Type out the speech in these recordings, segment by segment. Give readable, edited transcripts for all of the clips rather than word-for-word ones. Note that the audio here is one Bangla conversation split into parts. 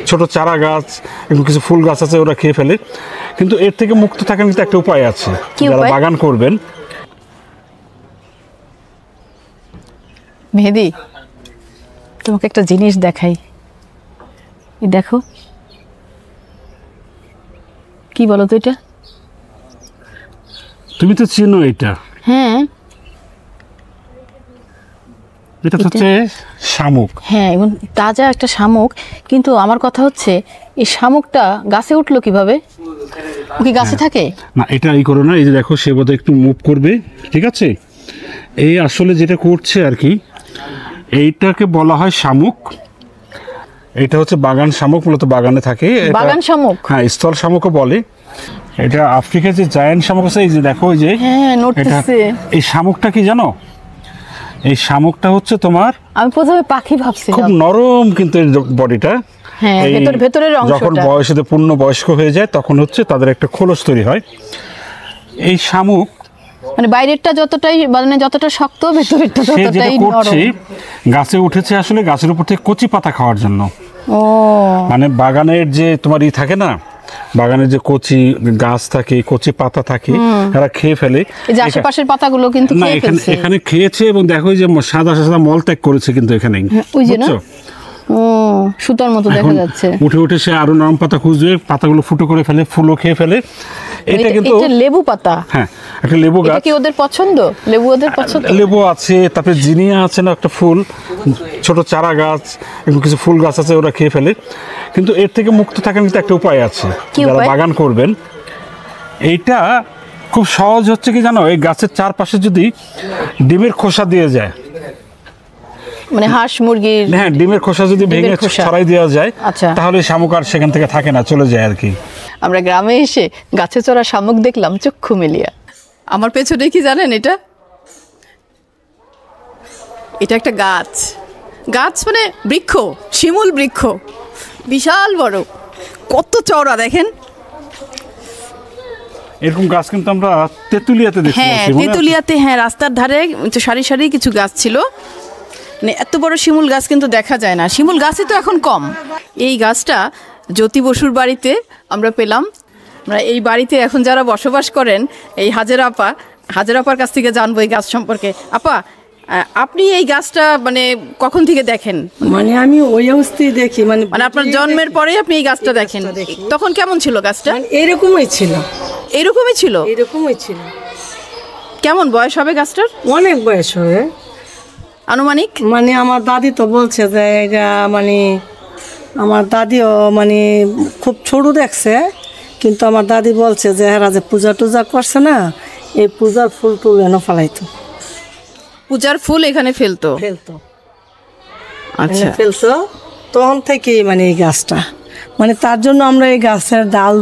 ছোট চারা গাছ এবং কিছু ফুল গাছ আছে, ওরা খেয়ে ফেলে। কিন্তু এর থেকে মুক্ত থাকার কিন্তু একটা উপায় আছে, যারা বাগান করবেন। মেহেদি, তোমাকে একটা জিনিস দেখাই। দেখো, কি বলো তো এটা? তুমি তো চিনো এটা। হ্যাঁ, এটা হচ্ছে শামুক। হ্যাঁ, এবং তাজা একটা শামুক। কিন্তু আমার কথা হচ্ছে, এই শামুকটা গাছে উঠলো কিভাবে? ও কি গাছে থাকে? না, এটা এই করো না। এই যে দেখো, সে বোধহয় একটু মুভ করবে, ঠিক আছে? এই আসলে যেটা করছে আর কি, এইটাকে বলা হয় শামুক। এটা হচ্ছে বাগান শামুক, মূলত বাগানে থাকে। বাগান শামুক? হ্যাঁ, স্থল শামুকও বলে। এটা আফ্রিকার যে জায়ান্ট শামুক আছে, এই যে দেখো, এই যে এই শামুকটা কি জানো? এই শামুকটা হচ্ছে তোমার, আমি প্রথমে পাখি ভাবছিলাম। খুব নরম কিন্তু এর বডিটা। হ্যাঁ, ভেতরের অংশটা। যখন বয়সে পূর্ণ বয়স্ক হয়ে যায়, তখন হচ্ছে তাদের একটা খোলস তৈরি হয়। এই শামুক মানে বাইরেরটা যতটা শক্ত, ভেতরেরটা ততটাই নরম। গাছে উঠেছে আসলে গাছের উপর থেকে কচি পাতা খাওয়ার জন্য। ও, মানে বাগানের যে তোমার থাকে না, বাগানের যে কচি গাছ থাকে, কচি পাতা থাকে, এরা খেয়ে ফেলে। এই যে আশেপাশের পাতাগুলো কিন্তু খেয়ে ফেলছে। এখানে খেয়েছে, এবং দেখো যে সাদা সাদা মল ত্যাগ করেছে কিন্তু এখানে, ওই যে না, ও সুতার মতো দেখা যাচ্ছে। উঠে উঠে সে আরো নরম পাতা খুঁজবে, পাতাগুলো ফুটো করে ফেলে, ফুলও খেয়ে ফেলে। এটা কিন্তু লেবু পাতা। হ্যাঁ, একটা লেবু গাছ। এটা কি ওদের পছন্দ? লেবু ওদের পছন্দ? লেবু আছে, তারপরে জিনিয়া আছে না, একটা ফুল, ছোট চারা গাছ এবং কিছু ফুল গাছ আছে, ওরা খেয়ে ফেলে। কিন্তু এর থেকে মুক্ত থাকার কিন্তু একটা উপায় আছে, যারা বাগান করবেন। এইটা খুব সহজ। হচ্ছে কি জানো, এই গাছের চারপাশে যদি ডিমের খোসা দিয়ে যায়, মানে হাঁস মুরগির, হ্যাঁ, ডিমের খোসা যদি ভেঙে ছড়াই দেওয়া যায়, তাহলে শামুক আর সেখান থেকে থাকে না, চলে যায় আর কি। আমরা গ্রামে এসে গাছে চড়া শামুক দেখলাম চক্ষু মেলিয়া। আমার পেছনে কি জানেন? এটা একটা গাছ মানে বৃক্ষ, শিমুল বৃক্ষ, বিশাল বড়, কত চওড়া দেখেন। এরকম গাছ কিন্তু আমরা তেঁতুলিয়াতে দেখি। হ্যাঁ, তেঁতুলিয়াতে, হ্যাঁ, রাস্তার ধারে সারি সারি কিছু গাছ ছিল। মানে এত বড় শিমুল গাছ কিন্তু দেখা যায় না। শিমুল গাছই তো এখন কম। এই গাছটা জ্যোতি বসুর বাড়িতে আমরা পেলাম। আমরা এই বাড়িতে এখন যারা বসবাস করেন, এই হাজেরা আপার কাছ থেকে জানবো এই গাছ সম্পর্কে। আপা, আপনি এই গাছটা মানে কখন থেকে দেখেন? মানে আমি ওই অবস্থায় দেখি, মানে আপনার জন্মের পরে আপনি এই গাছটা দেখেন। তখন কেমন ছিল গাছটা? এরকমই ছিল। এরকমই ছিল? কেমন বয়স হবে গাছটার? অনেক বয়স হবে আনুমানিক। মানে আমার দাদি তো বলছে যে এটা, মানে আমার দাদিও মানে খুব ছোট দেখছে, কিন্তু আমার দাদি বলছে যে এরা যে পূজা টুজা করছে না, এই পূজার ফুল টুল এনে ফেলাইতো। পূজার ফুল এখানে ফেলতো? আচ্ছা, ফেলতো। তখন থেকেই মানে এই গাছটা, মানে তার জন্য আমরা এই গাছের ডাল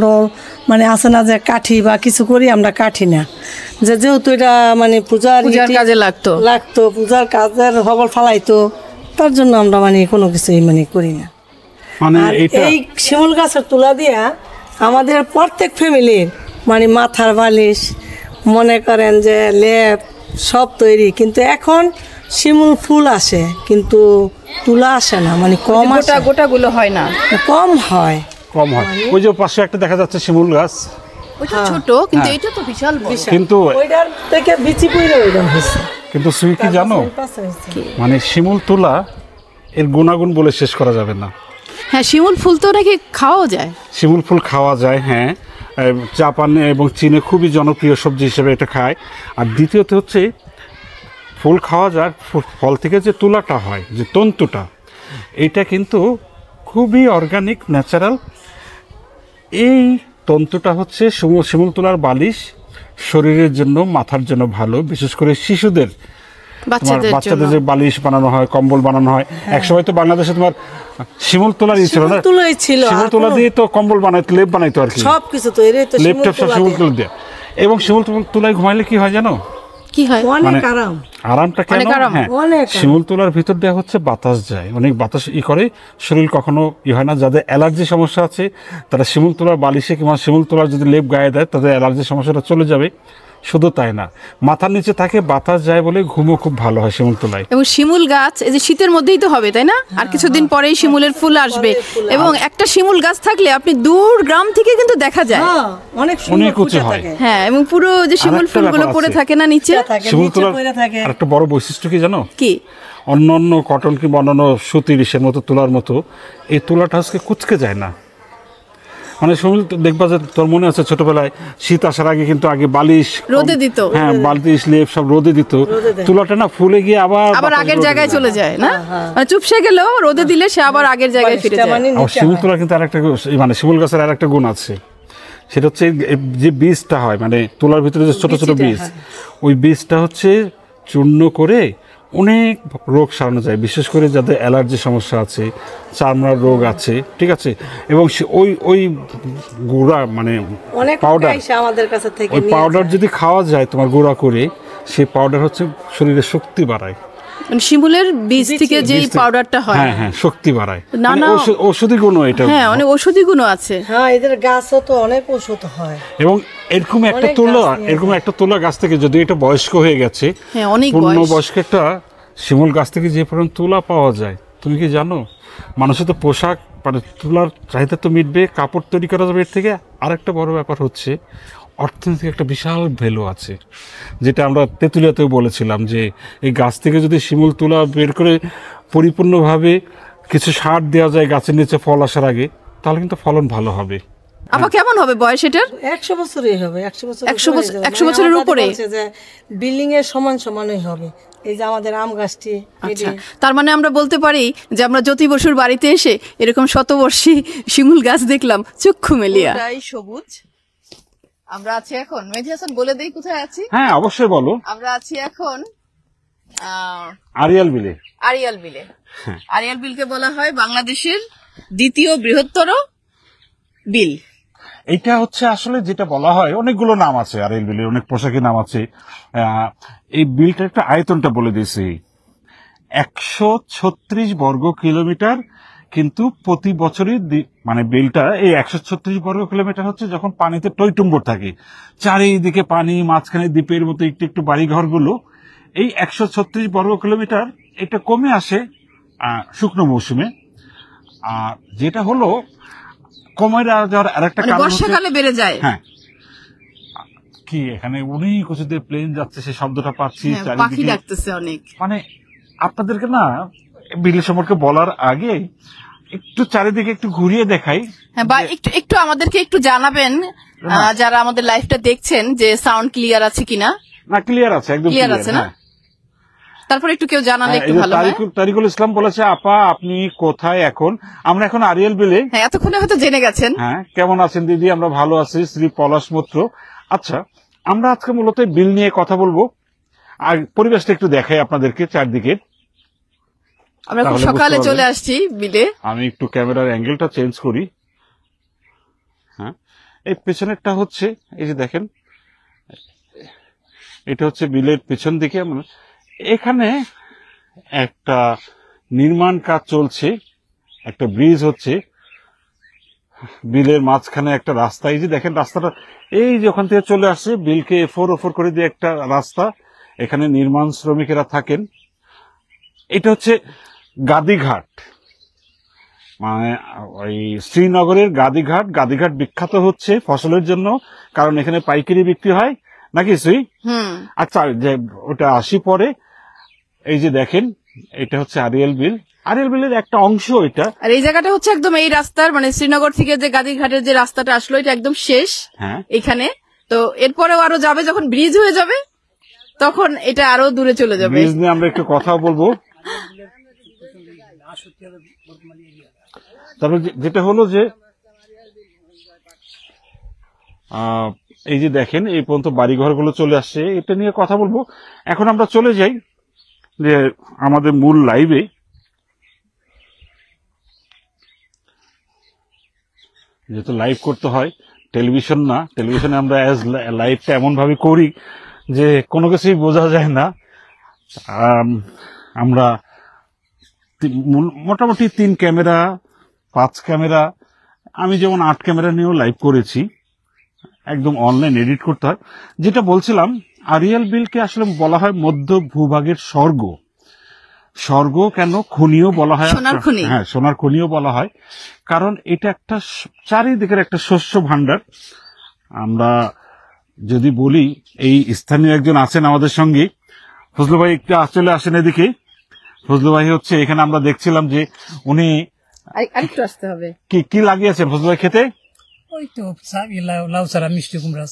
মানে আছে না যে কাঠি বা কিছু করি, আমরা কাঠি না, যেহেতু এটা মানে পূজার কাজে লাগতো, পূজার কাজের খবর ফালাইতো, তার জন্য আমরা মানে কোনো কিছুই মানে করি না। এই শিমুল গাছের তুলা দিয়া আমাদের প্রত্যেক ফ্যামিলির মানে মাথার বালিশ, মনে করেন যে লেপ, সব তৈরি। কিন্তু এখন শিমুল ফুল আসে, কিন্তু তুলা আসে না, মানে কম আসে, গোটাগুলো হয় না, কম হয়। ওই যে পাশে একটা দেখা যাচ্ছে শিমুল গাছ, ওইটা ছোট, কিন্তু এটা তো বিশাল বড়। কিন্তু ওইটার থেকে বিচি পড়ে ওইটা হয়েছে। কিন্তু সুই কি জানো, মানে শিমুল তুলা এর গুণাগুণ বলে শেষ করা যাবে না। হ্যাঁ, শিমুল ফুল তো নাকি খাওয়া যায়। শিমুল ফুল খাওয়া যায়, হ্যাঁ। জাপানে এবং চীনে খুবই জনপ্রিয় সবজি হিসেবে এটা খায়। আর দ্বিতীয়ত হচ্ছে ফুল খাওয়া যায়, ফল থেকে যে তুলাটা হয়, যে তন্তুটা, এটা কিন্তু খুবই অর্গানিক, ন্যাচারাল। এই তন্তুটা হচ্ছে শিমুল তুলার বালিশ শরীরের জন্য, মাথার জন্য ভালো, বিশেষ করে শিশুদের, বাচ্চাদের যে বালিশ বানানো হয়, কম্বল বানানো হয়। একসময় তো বাংলাদেশে তোমার শিমুল তোলারই ছিল না, শিমুল তোলা দিয়ে তো কম্বল বানাইতো, লেপ বানাইতো আর কি, সবকিছু তৈরি হতো লেপটপ সব শিমুল তুলা দিয়ে। এবং শিমুল তুলায় ঘুমাইলে কি হয় জানো? কি হয়? অনেক আরাম। আরামটা কেন? হ্যাঁ, শিমুল তুলার ভিতর দেওয়া হচ্ছে বাতাস যায়, অনেক বাতাস করে, শরীর কখনো হয় না। যাদের অ্যালার্জি সমস্যা আছে, তারা শিমুল তুলার বালিশে কিংবা শিমুল তুলার যদি লেপ গায়ে দেয়, তাদের অ্যালার্জি সমস্যাটা চলে যাবে। শুধু তাই না, মাথার নিচে থাকে, বাতাস যায় বলে ঘুমও খুব ভালো হয় শিমুল তলায়। এবং শিমুল গাছ এই যে শীতের মধ্যেই তো হবে, তাই না? আর কিছুদিন পরেই শিমুলের ফুল আসবে, এবং একটা শিমুল গাছ থাকলে আপনি দূর গ্রাম থেকে কিন্তু দেখা যায়, অনেক অনেক উঁচু হয়। হ্যাঁ, এবং পুরো যে শিমুল ফুলগুলো পড়ে থাকে না নিচে, শিমুল তলার আরেকটা বড় বৈশিষ্ট্য কি জানো? কি? অন্য কটন কি অন্যান্য সুতির ইসের মতো তুলার মতো এই তুলাটা আজকে কুচকে যায় না। মানে শিমুল দেখবা যে তোর মনে আছে ছোটবেলায় শীত আসার আগে কিন্তু আগে বালিশ রোদে দিত, হ্যাঁ বালিশ লেপ সব রোদে দিত, তুলাটা না ফুলে গিয়ে আবার আগের জায়গায় চলে যায় না, মানে চুপসে গেলেও রোদে দিলে সে আবার আগের জায়গায় ফিরে যায়। আর শিমুল তুলার কিন্তু আরেকটা মানে শিমুল গাছের আরেকটা গুণ আছে, সেটা হচ্ছে যে বীজটা হয়, মানে তুলার ভিতরে যে ছোট ছোট বীজ, ওই বীজটা হচ্ছে চূর্ণ করে অনেক রোগ সারানো যায়, বিশেষ করে যাদের অ্যালার্জি সমস্যা আছে, চামড়ার রোগ আছে, ঠিক আছে। এবং ওই গুঁড়া মানে পাউডার, আমাদের কাছে থেকে ওই পাউডার যদি খাওয়া যায় তোমার গুঁড়া করে, সেই পাউডার হচ্ছে শরীরে শক্তি বাড়ায়। মানে শিমুলের বীজ থেকে যে পাউডারটা হয়, হ্যাঁ হ্যাঁ শক্তি বাড়ায়, নানা ঔষধি গুণ এটা, হ্যাঁ অনেক ঔষধি গুণ আছে। হ্যাঁ এদের গাছও তো অনেক ওষুধ হয়। এবং এরকম একটা তুলা গাছ থেকে যদি এটা বয়স্ক হয়ে গেছে, হ্যাঁ অনেক পূর্ণ বয়স্ক একটা শিমুল গাছ থেকে যে পরিমাণ তুলা পাওয়া যায়, তুমি কি জানো? মানুষের তো পোশাক মানে তুলার চাহিদা তো মিটবে, কাপড় তৈরি করা যাবে এর থেকে। আরেকটা বড় ব্যাপার হচ্ছে অর্থনৈতিক একটা বিশাল ভ্যালু আছে, যেটা আমরা তেঁতুলিয়াতেও বলেছিলাম যে এই গাছ থেকে যদি শিমুল তুলা বের করে পরিপূর্ণভাবে কিছু সার দেওয়া যায় গাছের নিচে ফল আসার আগে, তাহলে কিন্তু ফলন ভালো হবে। আপা কেমন হবে বয়স এটার? 100 বছরই হবে, 100 বছরের উপরে, বিল্ডিং এর সমান সমানই হবে। এই যে আমাদের আম গাছটি, আচ্ছা তার মানে আমরা বলতে পারি যে আমরা জ্যোতি বসুর বাড়িতে এসে এরকম শতবর্ষী শিমুল গাছ দেখলাম চক্ষু মেলিয়া। সবুজ। আমরা আছি এখন, মেহেদী হাসান বলে দেই কোথায় আছি? হ্যাঁ অবশ্যই বলো। আমরা আছি এখন আরিয়াল বিলে। আরিয়াল বিলে। আরিয়াল বিলকে বলা হয় বাংলাদেশের দ্বিতীয় বৃহত্তর বিল। এইটা হচ্ছে আসলে যেটা বলা হয়, অনেকগুলো নাম আছে আরিয়াল বিলের, অনেক পোশাকি নাম আছে। এই বিলটার একটা আয়তনটা বলে দিয়েছি, 136 বর্গ কিলোমিটার, কিন্তু প্রতি বছরই মানে বিলটা এই 136 বর্গ কিলোমিটার হচ্ছে যখন পানিতে টইটুম্বর থাকে, চারিদিকে পানি, মাঝখানে দ্বীপের মতো একটু একটু বাড়িঘরগুলো, এই 136 বর্গ কিলোমিটার এটা কমে আসে শুকনো মৌসুমে। আর যেটা হলো কমে যাওয়ার আরেকটা কারণ বর্ষাকালে বেড়ে যায়। হ্যাঁ কি এখানে অনেক উঁচুতে প্লেন যাচ্ছে, সেই শব্দটা পাচ্ছি, পাখি ডাকতেছে অনেক। মানে আপনাদেরকে না বিল সম্পর্কে বলার আগে একটু চারিদিকে একটু ঘুরিয়ে দেখাই। হ্যাঁ, বা একটু আমাদেরকে একটু জানাবেন যারা আমাদের লাইভটা দেখছেন যে সাউন্ড ক্লিয়ার আছে কিনা। না ক্লিয়ার আছে, একদম ক্লিয়ার আছে না? তারপর একটু কেউ জানালে একটু ভালো হয়। তারিকুল ইসলাম বলেছে, আপা আপনি কোথায় এখন? আমরা এখন আরিয়াল বিলে। হ্যাঁ এতক্ষণে হয়তো জেনে গেছেন। হ্যাঁ কেমন আছেন দিদি? আমরা ভালো আছি, শ্রী পলাশ মৈত্র। আচ্ছা আমরা আজকে মূলত বিল নিয়ে কথা বলবো, আর পরিবেশটা একটু দেখাই আপনাদেরকে চারদিকে। আমরা খুব সকালে চলে আসছি বিলে। আমি একটু ক্যামেরার অ্যাঙ্গেলটা চেঞ্জ করি। হ্যাঁ এই পেছনেরটা হচ্ছে, এই যে দেখেন এটা হচ্ছে বিলের পেছন দিকে। এখানে একটা নির্মাণ কাজ চলছে, একটা ব্রিজ হচ্ছে, বিলের মাঝখানে একটা রাস্তা। এই যে দেখেন রাস্তাটা এই যে ওখান থেকে চলে আসছে, বিলকে এফোর করে দিয়ে একটা রাস্তা, এখানে নির্মাণ শ্রমিকেরা থাকেন। এটা হচ্ছে গাদিঘাট, মানে ওই শ্রীনগরের গাদিঘাট। গাদিঘাট বিখ্যাত হচ্ছে ফসলের জন্য, কারণ এখানে পাইকারি বিক্রি হয় নাকি শ্রী? আচ্ছা যে ওটা আসি পরে। এই যে দেখেন এটা হচ্ছে আরিয়াল বিল, আরিয়াল বিলের একটা অংশ এটা। আর এই জায়গাটা হচ্ছে একদম এই রাস্তার, মানে শ্রীনগর থেকে যে গাদিঘাটের যে রাস্তাটা আসলো এটা একদম শেষ এখানে। তো এরপরেও আরো যাবে, যখন ব্রিজ হয়ে যাবে তখন এটা আরো দূরে চলে যাবে। ব্রিজ নিয়ে আমরা একটু কথা বলবো। তারপর যেটা হলো যে এই যে দেখেন এই পর্যন্ত বাড়িঘরগুলো চলে আসছে, এটা নিয়ে কথা বলবো। এখন আমরা চলে যাই যে আমাদের মূল লাইভে। যেহেতু লাইভ করতে হয়, টেলিভিশন না, টেলিভিশনে আমরা লাইভটা এমন ভাবে করি যে কোনো কিছুই বোঝা যায় না। আমরা মোটামুটি 3 ক্যামেরা 5 ক্যামেরা, আমি যেমন 8 ক্যামেরা নিয়েও লাইভ করেছি। একদম অনলাইন এডিট করতে হয়। যেটা বলছিলাম, আরিয়াল বিলকে আসলে বলা হয় মধ্য ভূভাগের স্বর্গ। স্বর্গ কেন, খনিও বলা হয়, সোনার খনি। হ্যাঁ সোনার খনিও বলা হয়, কারণ এটা একটা চারিদিকের একটা শস্য ভান্ডার। আমরা যদি বলি, এই স্থানীয় একজন আছেন আমাদের সঙ্গে, ফজলু ভাই একটু চলে আসেন এদিকে। ফজলু ভাই হচ্ছে এখানে আমরা দেখছিলাম যে উনি আরেকটু আসতে হবে। কি কি লাগিয়েছেন ফজলু ভাই খেতে? ওই তো লাউ ছাড়া মিষ্টি কুমড়া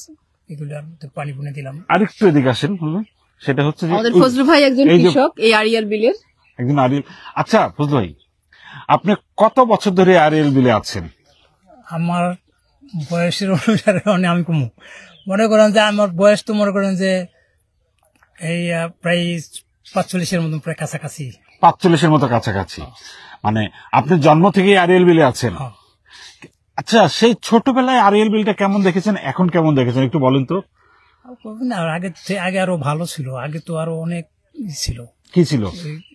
এগুলো পানি বুনে দিলাম। আরেকটু এদিকে আসেন ফজলু ভাই। সেটা হচ্ছে যে আমাদের ফজলু ভাই একজন কৃষক এই আরিয়াল বিলের। একজন আরিয়াল। আচ্ছা ফজলু ভাই, আপনি কত বছর ধরে আরিয়াল বিলে আছেন? আমার বয়সের অনুসারে আমি কমু মনে করেন যে আমার বয়স তো মনে করেন যে এই প্রায় 45-এর মতন, প্রায় কাছাকাছি। 45-এর মতো কাছাকাছি। মানে আপনি জন্ম থেকেই আরিয়াল বিলে আছেন। হ্যাঁ। আচ্ছা, সেই ছোটবেলায় আরিয়াল বিলটা কেমন দেখেছেন, এখন কেমন দেখেছেন একটু বলেন তো। না, আগে আরো ভালো ছিল, আগে তো আরো অনেক ছিল। কি ছিল?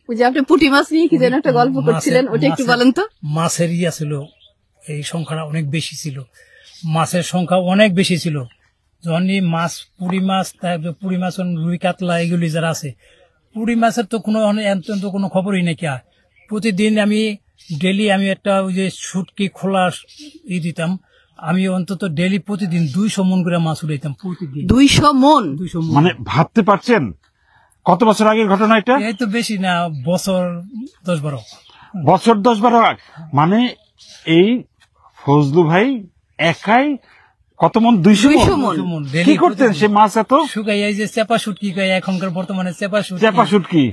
ওই যে আপনি পুঁটি মাছ নিয়ে কি যেন একটা গল্প করছিলেন, ওটা একটু বলেন তো। মাছের ছিল, এই সংখ্যাটা অনেক বেশি ছিল, মাছের সংখ্যা অনেক বেশি ছিল। যখন মাছ, পুঁটি মাছ, তারপরে পুঁটি মাছ, রুই কাতলা এগুলি যারা আছে, পুঁটি মাছের তো কোনো খবরই নেই। প্রতিদিন আমি ডেলি আমি একটা ওই যে শুটকি খোলা দিতাম, আমি অন্তত ডেলি প্রতিদিন 200 মন করে মাছ উড়াইতাম প্রতিদিন। 200 মন? মানে ভাবতে পারছেন কত বছর আগের ঘটনা এটা? এই তো বেশি না, বছর 10-12 বছর 10-12 আগ। মানে এই ফজলু ভাই একাই কত মন? 200 মন। কি করতেন সে মাছ এত শুকাই? এই যে চেপা শুটকি, এখনকার বর্তমানে চেপা শুটকি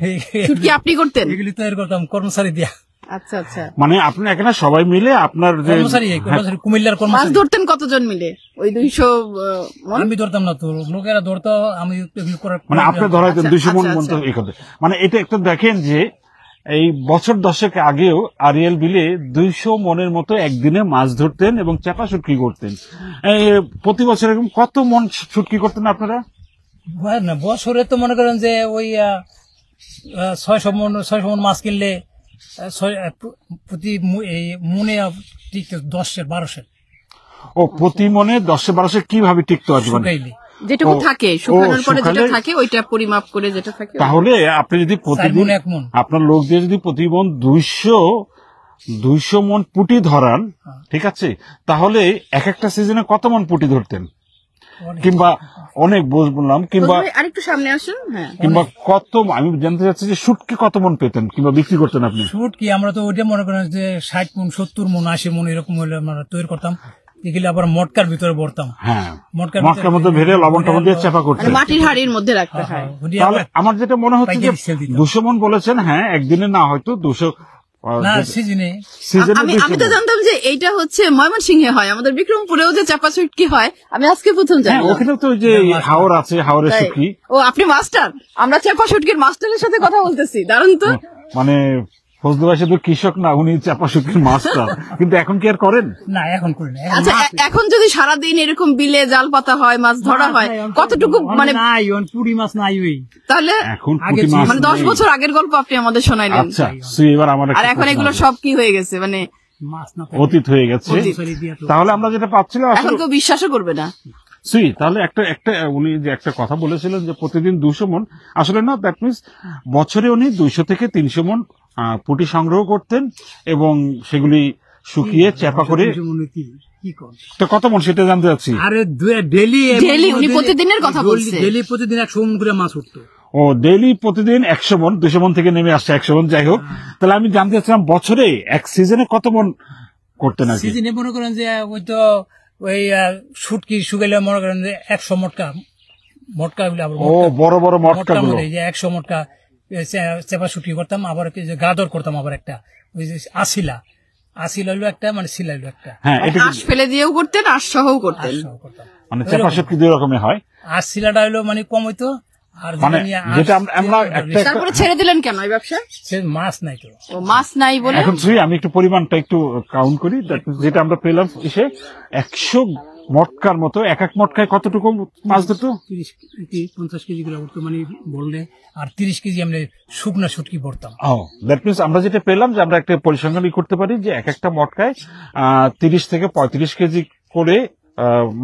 শুটকি আপনি করতেন? এগুলি তৈরি করতাম কর্মচারী দিয়া। আচ্ছা আচ্ছা। মানে আপনি এখানে সবাই মিলে আপনার যে কুমিল্লার মাছ কর্মচারী ধরতেন কতজন মিলে ওই 200 মন? আমি ধরতাম না, তো লোকেরা ধরতো, আমি মানে আপনি ধরাইতেন 200 মন মতো এই করতে। মানে এটা একটু দেখেন যে এই বছর 10 আগেও আরিয়াল বিলে 200 মনের মতো একদিনে মাছ ধরতেন এবং চাপা শুটকি করতেন। প্রতি বছর এরকম কত মন শুটকি করতেন আপনারা? না, বছরে তো মনে করেন যে ওই 600 মন মাছ কিনলে প্রতি মনে ঠিক 10-12। ও, প্রতি মনে 10-12 কিভাবে টিকতে আসবে? যেটুকু থাকে শুকানোর পরে যেটা থাকে ওইটা পরিমাপ করে যেটা থাকে। তাহলে আপনি যদি প্রতিদিন আপনার লোক দিয়ে যদি প্রতি মন 200 মন পুঁটি ধরান, ঠিক আছে, তাহলে এক একটা সিজনে কত মন পুঁটি ধরতেন? কিংবা অনেক বললাম, কিংবা আরেকটু সামনে আসুন। হ্যাঁ, কিংবা কত, আমি জানতে চাচ্ছি যে শুটকি কত মন পেতেন কিংবা বিক্রি করতেন আপনি? শুটকি আমরা তো ওইটা মনে করেন যে 60 মন, 70 মন, 80 মন এরকম হলে আমরা তৈরি করতাম। এগুলি আবার মটকার ভিতরে ভরতাম। হ্যাঁ, মটকার মধ্যে ভেড়ে লবণ টবণ দিয়ে চাপা করতেন, মাটির হাড়ির মধ্যে রাখতে হয়। তাহলে আমার যেটা মনে হচ্ছে যে 200 মন বলেছেন, হ্যাঁ একদিনে না, হয়তো 200 সিজনে। আমি তো জানতাম যে এইটা হচ্ছে ময়মনসিংহে হয়, আমাদের বিক্রমপুরেও যে চাপা শুটকি হয় আমি আজকে প্রথম জানলাম। ওখানে তো যে হাওর আছে, হাওরের শুটকি। ও, আপনি মাস্টার, আমরা চাপা শুটকির মাস্টারের সাথে কথা বলতেছি, দারুণ তো। মানে ফজলু ভাই শুধু কৃষক না, উনি চাপা শুটকির মাস্টার। কিন্তু এখন কি আর করেন? না, এখন করি না। আচ্ছা, এখন যদি সারাদিন এরকম বিলে জাল পাতা হয়, মাছ ধরা হয়, কতটুকু মানে পুঁটি মাছ নাই ওই তাহলে এখন মানে 10 বছর আগের গল্প আপনি আমাদের শোনাইলেন। আচ্ছা, এবার আমার আর এখন এগুলো সব কি হয়ে গেছে, মানে অতীত হয়ে গেছে। তাহলে আমরা যেটা পাচ্ছিলাম এখন কেউ বিশ্বাসও করবে না। তাহলে একটা উনি যে একটা কথা বলেছিলেন যে প্রতিদিন 200 মন, আসলে না, দ্যাট মিনস বছরে উনি 200 থেকে 300 মন পুঁটি সংগ্রহ করতেন এবং সেগুলি শুকিয়ে চাপা করে। তো কত মন সেটা জানতে চাচ্ছি। আরে ডেলি উনি প্রতিদিনের কথা বলছেন, ডেলি প্রতিদিন 100 মন করে মাছ উঠতো। ও, ডেলি প্রতিদিন 100 মন, 200 মন থেকে নেমে আসছে 100 মন। যাই হোক, তাহলে আমি জানতে চাচ্ছিলাম বছরে এক সিজনে কত মন করতেন? সিজনে মনে করেন যে ওই তো ওই শুটকি শুকাইলে মনে করেন যে 100 মটকা। ও, বড় বড় মটকা গুলো, 100 মটকা চেপা শুটকি করতাম। আবার গাদর করতাম, আবার একটা ওই যে আসিলা হইলো একটা, মানে শিলা হইলো একটা। হ্যাঁ, এটা আঁশ ফেলে দিয়েও করতেন, আঁশ সহও করতেন। মানে চেপা শুটকি দুই রকমের হয়। আর শিলাটা হইলো মানে কম হইতো, আর মানে যেটা আমরা একটা তারপরে ছেড়ে দিলেন কেন এই ব্যবসা? মাছ নাই তো। ও, মাছ নাই বলে। এখন আমি একটু পরিমাণটা একটু কাউন্ট করি। যেটা আমরা পেলাম এসে 100 মটকার মতো, এক মটকায় কতটুকু মাছ ধরতো? 50 কেজি করে উঠতো, মানে বললে। আর 30 কেজি আমরা শুকনা শুটকি ভরতাম। দ্যাট মিনস আমরা যেটা পেলাম যে আমরা একটা পরিসংখ্যান করতে পারি যে এক একটা মটকায় 30 থেকে 35 কেজি করে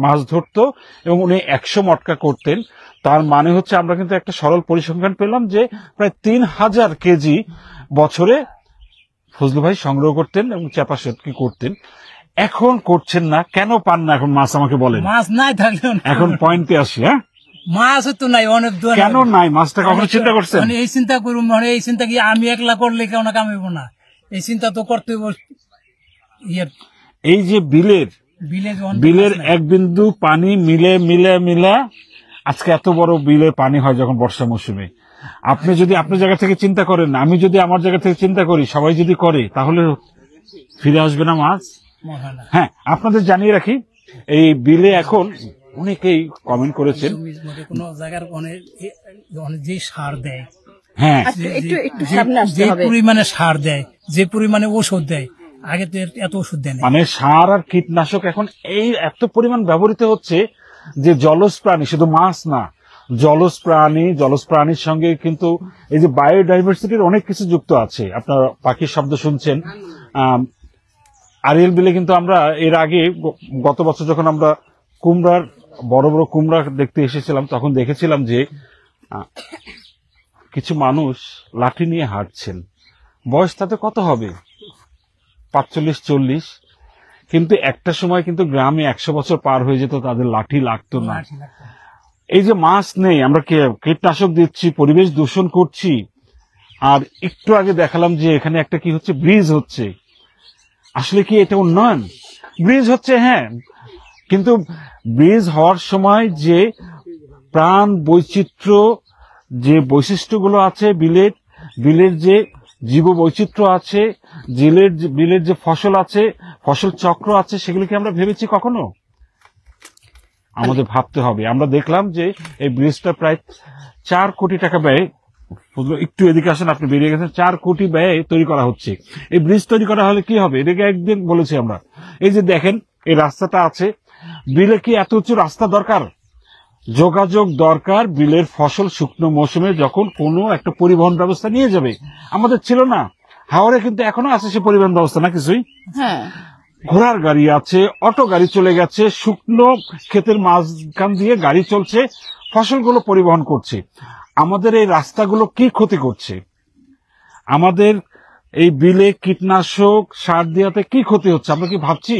মাছ ধরতো এবং উনি 100 মটকা করতেন। তার মানে হচ্ছে আমরা কিন্তু একটা সরল পরিসংখ্যান পেলাম যে প্রায় 3000 কেজি বছরে ফজলু ভাই সংগ্রহ করতেন এবং চাপা শুটকি করতেন। এখন করছেন না কেন? পান না এখন মাছ, আমাকে বলেন। মাছ নাই থাকলেও এখন পয়েন্টে আসি। হ্যাঁ, মাছ তো নাই, অনেক কেন নাই মাছটা কখনো চিন্তা করছেন? এই চিন্তা করুন, এই চিন্তা কি আমি একলা করলে কেউ না কামাইব না, এই চিন্তা তো করতে এই যে বিলের এক বিন্দু পানি মিলে আজকে এত বড় বিলের পানি হয় যখন বর্ষা মৌসুমে। আপনি যদি আপনার জায়গা থেকে চিন্তা করেন, আমি যদি আমার জায়গা থেকে চিন্তা করি, সবাই যদি করে, তাহলে ফিরে আসবে না মাছ। হ্যাঁ, আপনাদের জানিয়ে রাখি, এই বিলে এখন অনেকেই কমেন্ট করেছেন কোন জায়গার যে সার দেয়, হ্যাঁ, যে পরিমাণে সার দেয়, যে পরিমাণে ওষুধ দেয়, আগে তো এত ওষুধ দেয় না। মানে সার আর কীটনাশক এখন এই এত পরিমাণ ব্যবহৃত হচ্ছে যে জলজ প্রাণী, শুধু মাছ না, জলজ প্রাণীর সঙ্গে কিন্তু এই যে বায়োডাইভার্সিটির অনেক কিছু যুক্ত আছে। আপনার পাখির শব্দ শুনছেন। আরিয়াল বিলে কিন্তু আমরা এর আগে গত বছর যখন আমরা বড় বড় কুমড়া দেখতে এসেছিলাম, তখন দেখেছিলাম যে কিছু মানুষ লাঠি নিয়ে হাঁটছেন। বয়স তাতে কত হবে, 45-40, কিন্তু একটা সময় কিন্তু গ্রামে 100 বছর পার হয়ে যেত, তাদের লাঠি লাগতো না। এই যে মাছ নেই, আমরা কীটনাশক দিচ্ছি, পরিবেশ দূষণ করছি। আর একটু আগে দেখালাম যে এখানে একটা কি হচ্ছে, ব্রিজ হচ্ছে। আসলে কি এটা উন্নয়ন? ব্রিজ হচ্ছে, হ্যাঁ, কিন্তু ব্রিজ হওয়ার সময় যে প্রাণ বৈচিত্র্য, যে বৈশিষ্ট্যগুলো আছে বিলের যে জীব বৈচিত্র্য আছে, বিলের যে ফসল আছে, ফসল চক্র আছে, সেগুলো কি আমরা ভেবেছি কখনো? আমাদের ভাবতে হবে। আমরা দেখলাম যে এই ব্রিজটা প্রায় 4 কোটি টাকা ব্যয়, একটু এদিকে আসেন, আপনি বেরিয়ে গেছেন, 4 কোটি ব্যয় তৈরি করা হচ্ছে। এই ব্রিজ তৈরি করা হলে কি হবে, এটাকে একদিন বলেছি আমরা। এই যে দেখেন এই রাস্তাটা আছে, বিলে কি এত উঁচু রাস্তা দরকার? যোগাযোগ দরকার। বিলের ফসল শুকনো মৌসুমে যখন কোনো একটা পরিবহন ব্যবস্থা নিয়ে যাবে, আমাদের ছিল না, হাওড়ে কিন্তু এখনো আছে সে পরিবহন ব্যবস্থা না কিছুই। হ্যাঁ, ঘোড়ার গাড়ি আছে, অটো গাড়ি চলে গেছে, শুকনো ক্ষেতের মাঝখান দিয়ে গাড়ি চলছে, ফসলগুলো পরিবহন করছে। আমাদের এই রাস্তাগুলো কি ক্ষতি করছে? আমাদের এই বিলে কীটনাশক সার দেওয়াতে কি ক্ষতি হচ্ছে আমরা কি ভাবছি?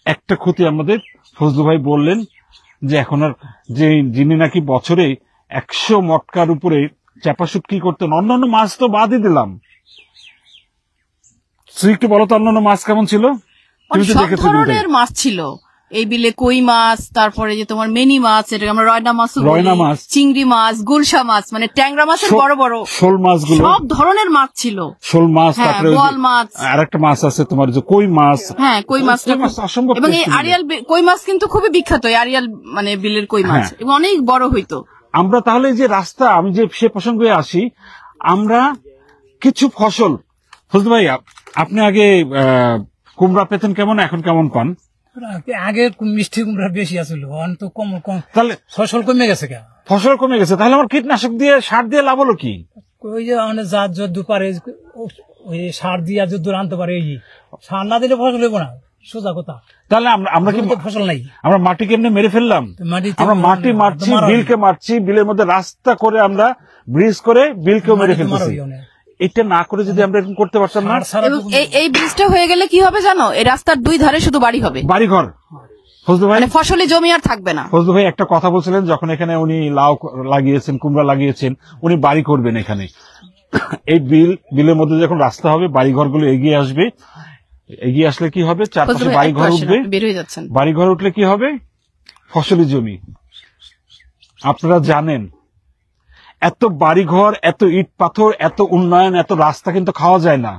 একটা ক্ষতি আমাদের ফজলু ভাই বললেন যে এখন আর যিনি নাকি বছরে 100 মটকার উপরে চাপা শুটকি করতেন, অন্যান্য মাছ তো বাদই দিলাম। তুই একটু বলো তো অন্যান্য মাছ কেমন ছিল? সব ধরনের মাছ ছিল এই বিলে। কই মাছ, তারপরে যে তোমার মেনি মাছ, এটা আমরা রয়না মাছ, চিংড়ি মাছ, গুলশা মাছ, মানে ট্যাংরা মাছের বড় বড় শোল মাছগুলো, সব ধরনের মাছ ছিল। শোল মাছ, তারপরে বোয়াল মাছ, আর একটা মাছ আছে তোমার যে কই মাছ। হ্যাঁ, কই মাছটা অসম্ভব। এবং এই আরিয়াল কই মাছ কিন্তু খুবই বিখ্যাত, এই আরিয়াল মানে বিলের কই মাছ, এবং অনেক বড় হইতো। আমরা তাহলে যে রাস্তা, আমি যে সে প্রসঙ্গে আসি, আমরা কিছু ফসল, ফজলু ভাই আপনি আগে কুমড়া পেতেন কেমন, এখন কেমন পান? আগে মিষ্টি কুমড়া বেশি আছিল, তো কম। তাহলে ফসল কমে গেছে, ফসল কমে গেছে, তাহলে আমার কীটনাশক দিয়ে সার দিয়ে লাভ হলো কি? ওই যে জাত যদ্দু পারে ওই সার দিয়ে যদ্দুর আনতে পারে, এই সার না দিলে ফসল হইব না, সোজা কথা। তাহলে আমরা কি ফসল নাই, আমরা মাটি কেমনে মেরে ফেললাম? আমরা মাটি মারছি, বিলকে মারছি, বিলের মধ্যে রাস্তা করে আমরা ব্রিজ করে বিলকেও মেরে ফেলতেছি। এটা না করে যদি আমরা এরকম করতে পারতাম না, এই ব্রিজটা হয়ে গেলে কি হবে জানো, এই রাস্তার দুই ধারে শুধু বাড়ি হবে, বাড়িঘর। ফজলু ভাই, ফসলি জমি আর থাকবে না। ফজলু ভাই একটা কথা বলছিলেন, যখন এখানে উনি লাউ লাগিয়েছেন, কুমড়া লাগিয়েছেন, উনি বাড়ি করবেন এখানে। এই বিলের মধ্যে যখন রাস্তা হবে, বাড়িঘরগুলো এগিয়ে আসবে। এগিয়ে আসলে কি হবে, চারপাশে বাড়িঘর উঠবে। বাড়িঘর উঠলে কি হবে, ফসলি জমি। আপনারা জানেন এত বাড়িঘর, এত ইট পাথর, এত উন্নয়ন, এত রাস্তা কিন্তু খাওয়া যায় না।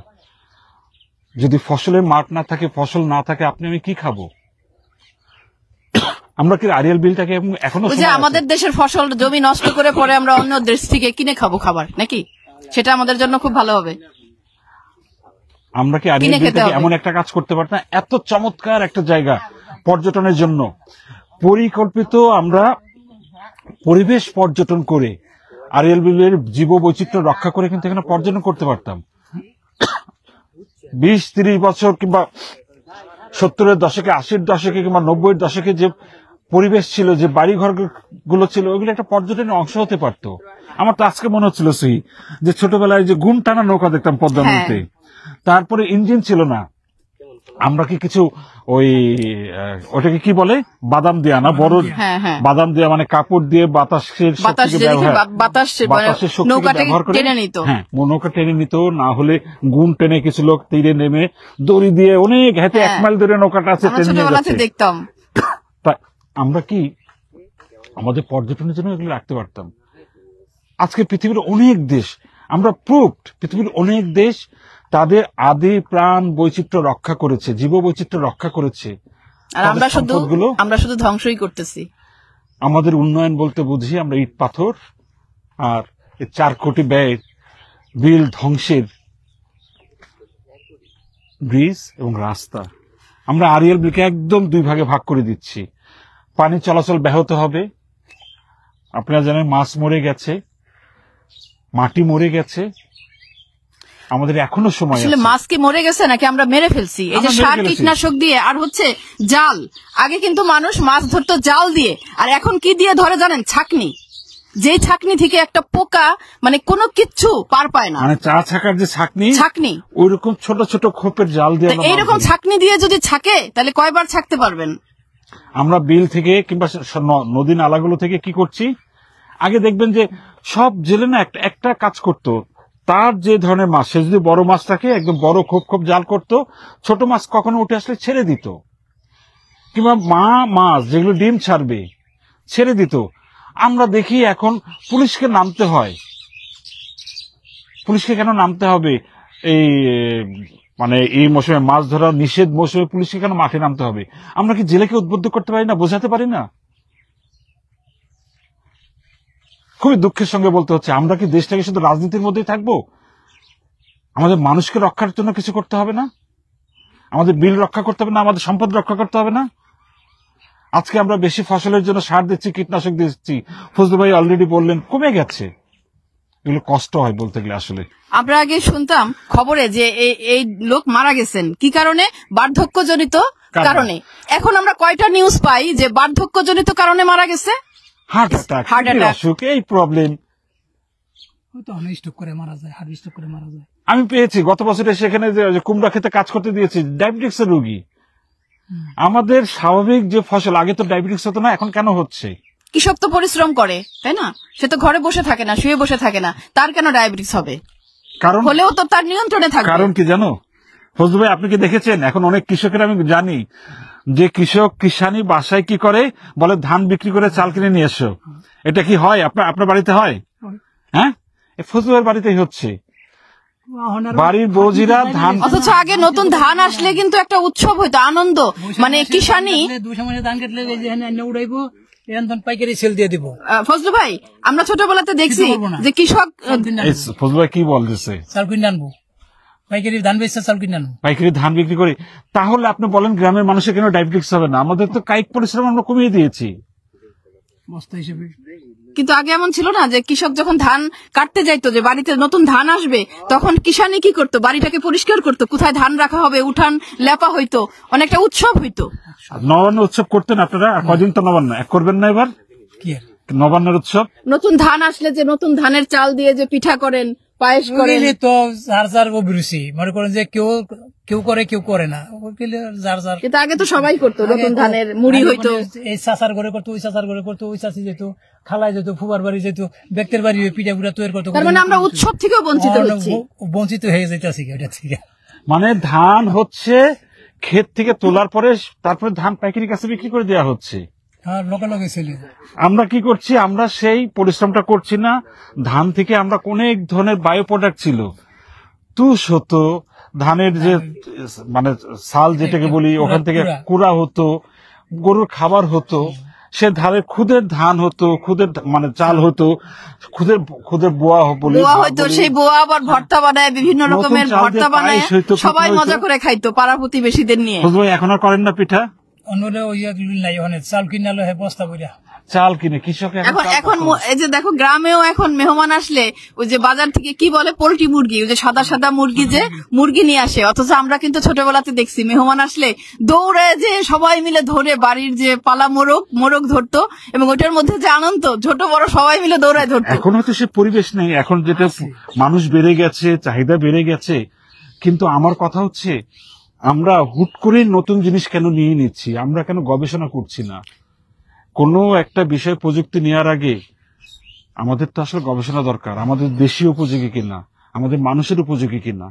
যদি ফসলের মাঠ না থাকে, ফসল না থাকে, আপনি আমি কি খাবো? আমরা কি আরিয়াল বিলটাকে এখনো আমাদের দেশের ফসল জমি নষ্ট করে পরে আমরা অন্য দেশ থেকে কিনে খাবো খাবার নাকি? সেটা আমাদের জন্য খুব ভালো হবে। আমরা কি আরিয়াল বিলটাকে এমন একটা কাজ করতে পারতাম? এত চমৎকার একটা জায়গা পর্যটনের জন্য পরিকল্পিত, আমরা পরিবেশ পর্যটন করে আরিয়াল বিলের জীব বৈচিত্র্য রক্ষা করে কিন্তু এখানে পর্যটন করতে পারতাম। 20-30 বছর কিংবা 70-এর দশকে, 80-এর দশকে কিংবা 90-এর দশকে যে পরিবেশ ছিল, যে বাড়িঘর গুলো ছিল, ওইগুলো একটা পর্যটনের অংশ হতে পারতো। আমার তো আজকে মনে হচ্ছিল যে ছোটবেলায় যে গুণ টানা নৌকা দেখতাম পদ্মা নদীতে, তারপরে ইঞ্জিন ছিল না, আমরা কি কিছু ওই ওটাকে কি বলে বাদাম দেয়া না, বড় বাদাম দেয়া, মানে কাপড় দিয়ে বাতাসের শক্তিকে ব্যবহার করে হ্যাঁ নৌকা টেনে নিত, না হলে গুণ টেনে কিছু লোক তীরে নেমে দড়ি দিয়ে অনেক হাতে 1 মাইল ধরে নৌকাটা আছে টেনে নিয়ে যাচ্ছে দেখতাম। আমরা কি আমাদের পর্যটনের জন্য এগুলো রাখতে পারতাম? আজকে পৃথিবীর অনেক দেশ, আমরা প্রুভড, পৃথিবীর অনেক দেশ তাদের আদি প্রাণ বৈচিত্র্য রক্ষা করেছে, জীব বৈচিত্র্য রক্ষা করেছে, আর আমরা শুধু ধ্বংসই করতেছি। আমাদের উন্নয়ন বলতে বুঝি আমরা ইট পাথর আর 4 কোটি ব্যয়ের বিল ধ্বংসের ব্রিজ এবং রাস্তা। আমরা আরিয়াল বিলকে একদম 2 ভাগে ভাগ করে দিচ্ছি। পানি চলাচল ব্যাহত হবে, আপনারা জানেন মাছ মরে গেছে, মাটি মরে গেছে, আমাদের এখনো সময় আছে। মাছ কি মরে গেছে নাকি আমরা মেরে ফেলছি এই যে সার কীটনাশক দিয়ে? আর হচ্ছে জাল, আগে কিন্তু মানুষ মাছ ধরতো জাল দিয়ে, আর এখন কি দিয়ে ধরে জানেন? ছাকনি। যেই ছাকনি থেকে একটা পোকা মানে কোনো কিচ্ছু পার পায় না, মানে চা ছাকার যে ছাকনি ওইরকম ছোট ছোট খোপের জাল দিয়ে, এইরকম ছাকনি দিয়ে যদি ছাকে তাহলে কয়বার ছাকতে পারবেন? আমরা বিল থেকে কিংবা নদী নালাগুলো থেকে কি করছি, আগে দেখবেন যে সব জেলে না একটা কাজ করতো, তার যে ধরনের মাছ, সে যদি বড় মাছটাকে একদম বড় খোপ জাল করতো, ছোট মাছ কখনো উঠে আসলে ছেড়ে দিত, কিংবা মাছ যেগুলো ডিম ছাড়বে ছেড়ে দিত। আমরা দেখি এখন পুলিশকে নামতে হয়। পুলিশকে কেন নামতে হবে? এই মানে এই মৌসুমে মাছ ধরা নিষেধ মৌসুমে পুলিশকে কেন মাঠে নামতে হবে? আমরা কি জেলেকে উদ্বুদ্ধ করতে পারি না, বোঝাতে পারি না? খুবই দুঃখের সঙ্গে বলতে হচ্ছে, আমরা কি দেশটাকে শুধু রাজনীতির মধ্যেই থাকবো? আমাদের মানুষকে রক্ষার জন্য কিছু করতে হবে না? আমাদের বিল রক্ষা করতে হবে না? আমাদের সম্পদ রক্ষা করতে হবে না? আজকে আমরা বেশি ফসলের জন্য সার দিচ্ছি, কীটনাশক দিচ্ছি, ফজলু ভাই অলরেডি বললেন কমে গেছে। এগুলো কষ্ট হয় বলতে গেলে। আসলে আমরা আগে শুনতাম খবরে যে এই লোক মারা গেছেন কি কারণে? বার্ধক্যজনিত কারণে। এখন আমরা কয়টা নিউজ পাই যে বার্ধক্যজনিত কারণে মারা গেছে? হার্ট অ্যাটাক, এই প্রবলেম। আমি পেয়েছি গত বছরে, সেখানে যে কুমড়া খেতে কাজ করতে দিয়েছি, ডায়াবেটিক্স এর রোগী। আমাদের স্বাভাবিক যে ফসল, আগে তো ডায়াবেটিক্স হতো না, এখন কেন হচ্ছে? কৃষক তো পরিশ্রম করে, তাই না? সে তো ঘরে বসে থাকে না, শুয়ে বসে থাকে না, তার কেন ডায়াবেটিস হবে? কারণ হলেও তো তার নিয়ন্ত্রণে থাকবে। কারণ কি জানো ফজলু ভাই, আপনি কি দেখেছেন এখন অনেক কৃষকের, আমি জানি যে কিষানি বাসায় কি করে, বলে ধান বিক্রি করে চাল কিনে নিয়ে এসো। এটা কি হয় আপনার বাড়িতে? হয়? হ্যাঁ, ফজলু ভাইয়ের বাড়িতেই হচ্ছে। বাড়ির বৌজিরা ধান, অথচ আগে নতুন ধান আসলে কিন্তু একটা উৎসব হইতো, আনন্দ, মানে কিষানি। ফজলু ভাই, আমরা ছোটবেলাতে দেখছি যে কৃষক, ফজলু ভাই কি বলতেছে, চাল কিনে আনবো, পাইকারি ধান বেচছে, চাল কিনে আনবো, পাইকারি ধান বিক্রি করে। তাহলে আপনি বলেন গ্রামের মানুষের কেন ডায়াবেটিস হবে না? আমাদের তো কায়িক পরিশ্রম আমরা কমিয়ে দিয়েছি বস্তা হিসেবে। কিন্তু আগে এমন ছিল না যে কৃষক যখন ধান কাটতে যাইতো, যে বাড়িতে নতুন ধান আসবে, তখন কিষানি কি করতো? বাড়িটাকে পরিষ্কার করতো, কোথায় ধান রাখা হবে, উঠান লেপা হইতো, অনেকটা উৎসব হইতো। নবান্ন উৎসব করতেন আপনারা? কদিন তো নবান্ন করবেন না এবার? কি নবান্নের উৎসব? নতুন ধান আসলে যে নতুন ধানের চাল দিয়ে যে পিঠা করেন, পায়েস করেন, তো যার যার অভিরুচি, মনে করেন যে কেউ করে কেউ করে না, যার যার। কিন্তু আগে তো সবাই করতো, নতুন ধানের মুড়ি হইতো, এই চাচার ঘরে করতো, ওই চাচার ঘরে করতো, ওই চাচি যেত, খালায় যেত, ফুবার বাড়ি যেত, ব্যক্তির বাড়ি পিঠা পুরা তৈরি করতো। মানে আমরা উৎসব থেকেও বঞ্চিত হয়ে যেতেছি ওটা থেকে। মানে ধান হচ্ছে ক্ষেত থেকে তোলার পরে তারপরে ধান পাইকারি কাছে বিক্রি করে দেওয়া হচ্ছে। আমরা কি করছি? আমরা সেই পরিশ্রমটা করছি না। ধান থেকে আমরা অনেক ধরনের বায়ো প্রোডাক্ট ছিল, তুষ হতো, ধানের যে মানে সাল যেটাকে বলি, ওখান থেকে কুড়া হতো, গরুর খাবার হতো, সে ধানের খুদের ধান হতো, খুদের মানে চাল হতো, খুদের বোয়া বলি, হয়তো সেই বোয়া আবার ভর্তা বানায়, বিভিন্ন রকমের ভর্তা বানায়, সবাই মজা করে খাইতো পাড়া প্রতিবেশীদের নিয়ে। এখন আর করেন না পিঠা? চাল কিনালো বস্তা বইরা চাল কিনে, কৃষক এখন এখন এই যে দেখো গ্রামেও এখন মেহমান আসলে ওই যে বাজার থেকে কি বলে পোল্ট্রি মুরগি, ওই যে সাদা সাদা মুরগি, যে মুরগি নিয়ে আসে। অথচ আমরা কিন্তু ছোটবেলাতে দেখছি মেহমান আসলে দৌড়ে যে সবাই মিলে ধরে বাড়ির যে পালা মোরগ ধরতো, এবং ওটার মধ্যে যে আনন্দ, ছোট বড় সবাই মিলে দৌড়ায় ধরতো। এখন হয়তো সে পরিবেশ নেই, এখন যেটা মানুষ বেড়ে গেছে, চাহিদা বেড়ে গেছে। কিন্তু আমার কথা হচ্ছে, আমরা হুট করে নতুন জিনিস কেন নিয়ে নিচ্ছি? আমরা কেন গবেষণা করছি না? কোনো একটা বিষয় প্রযুক্তি নেওয়ার আগে আমাদের তো আসলে গবেষণা দরকার, আমাদের দেশীয় উপযোগী কিনা, আমাদের মানুষের উপযোগী কিনা।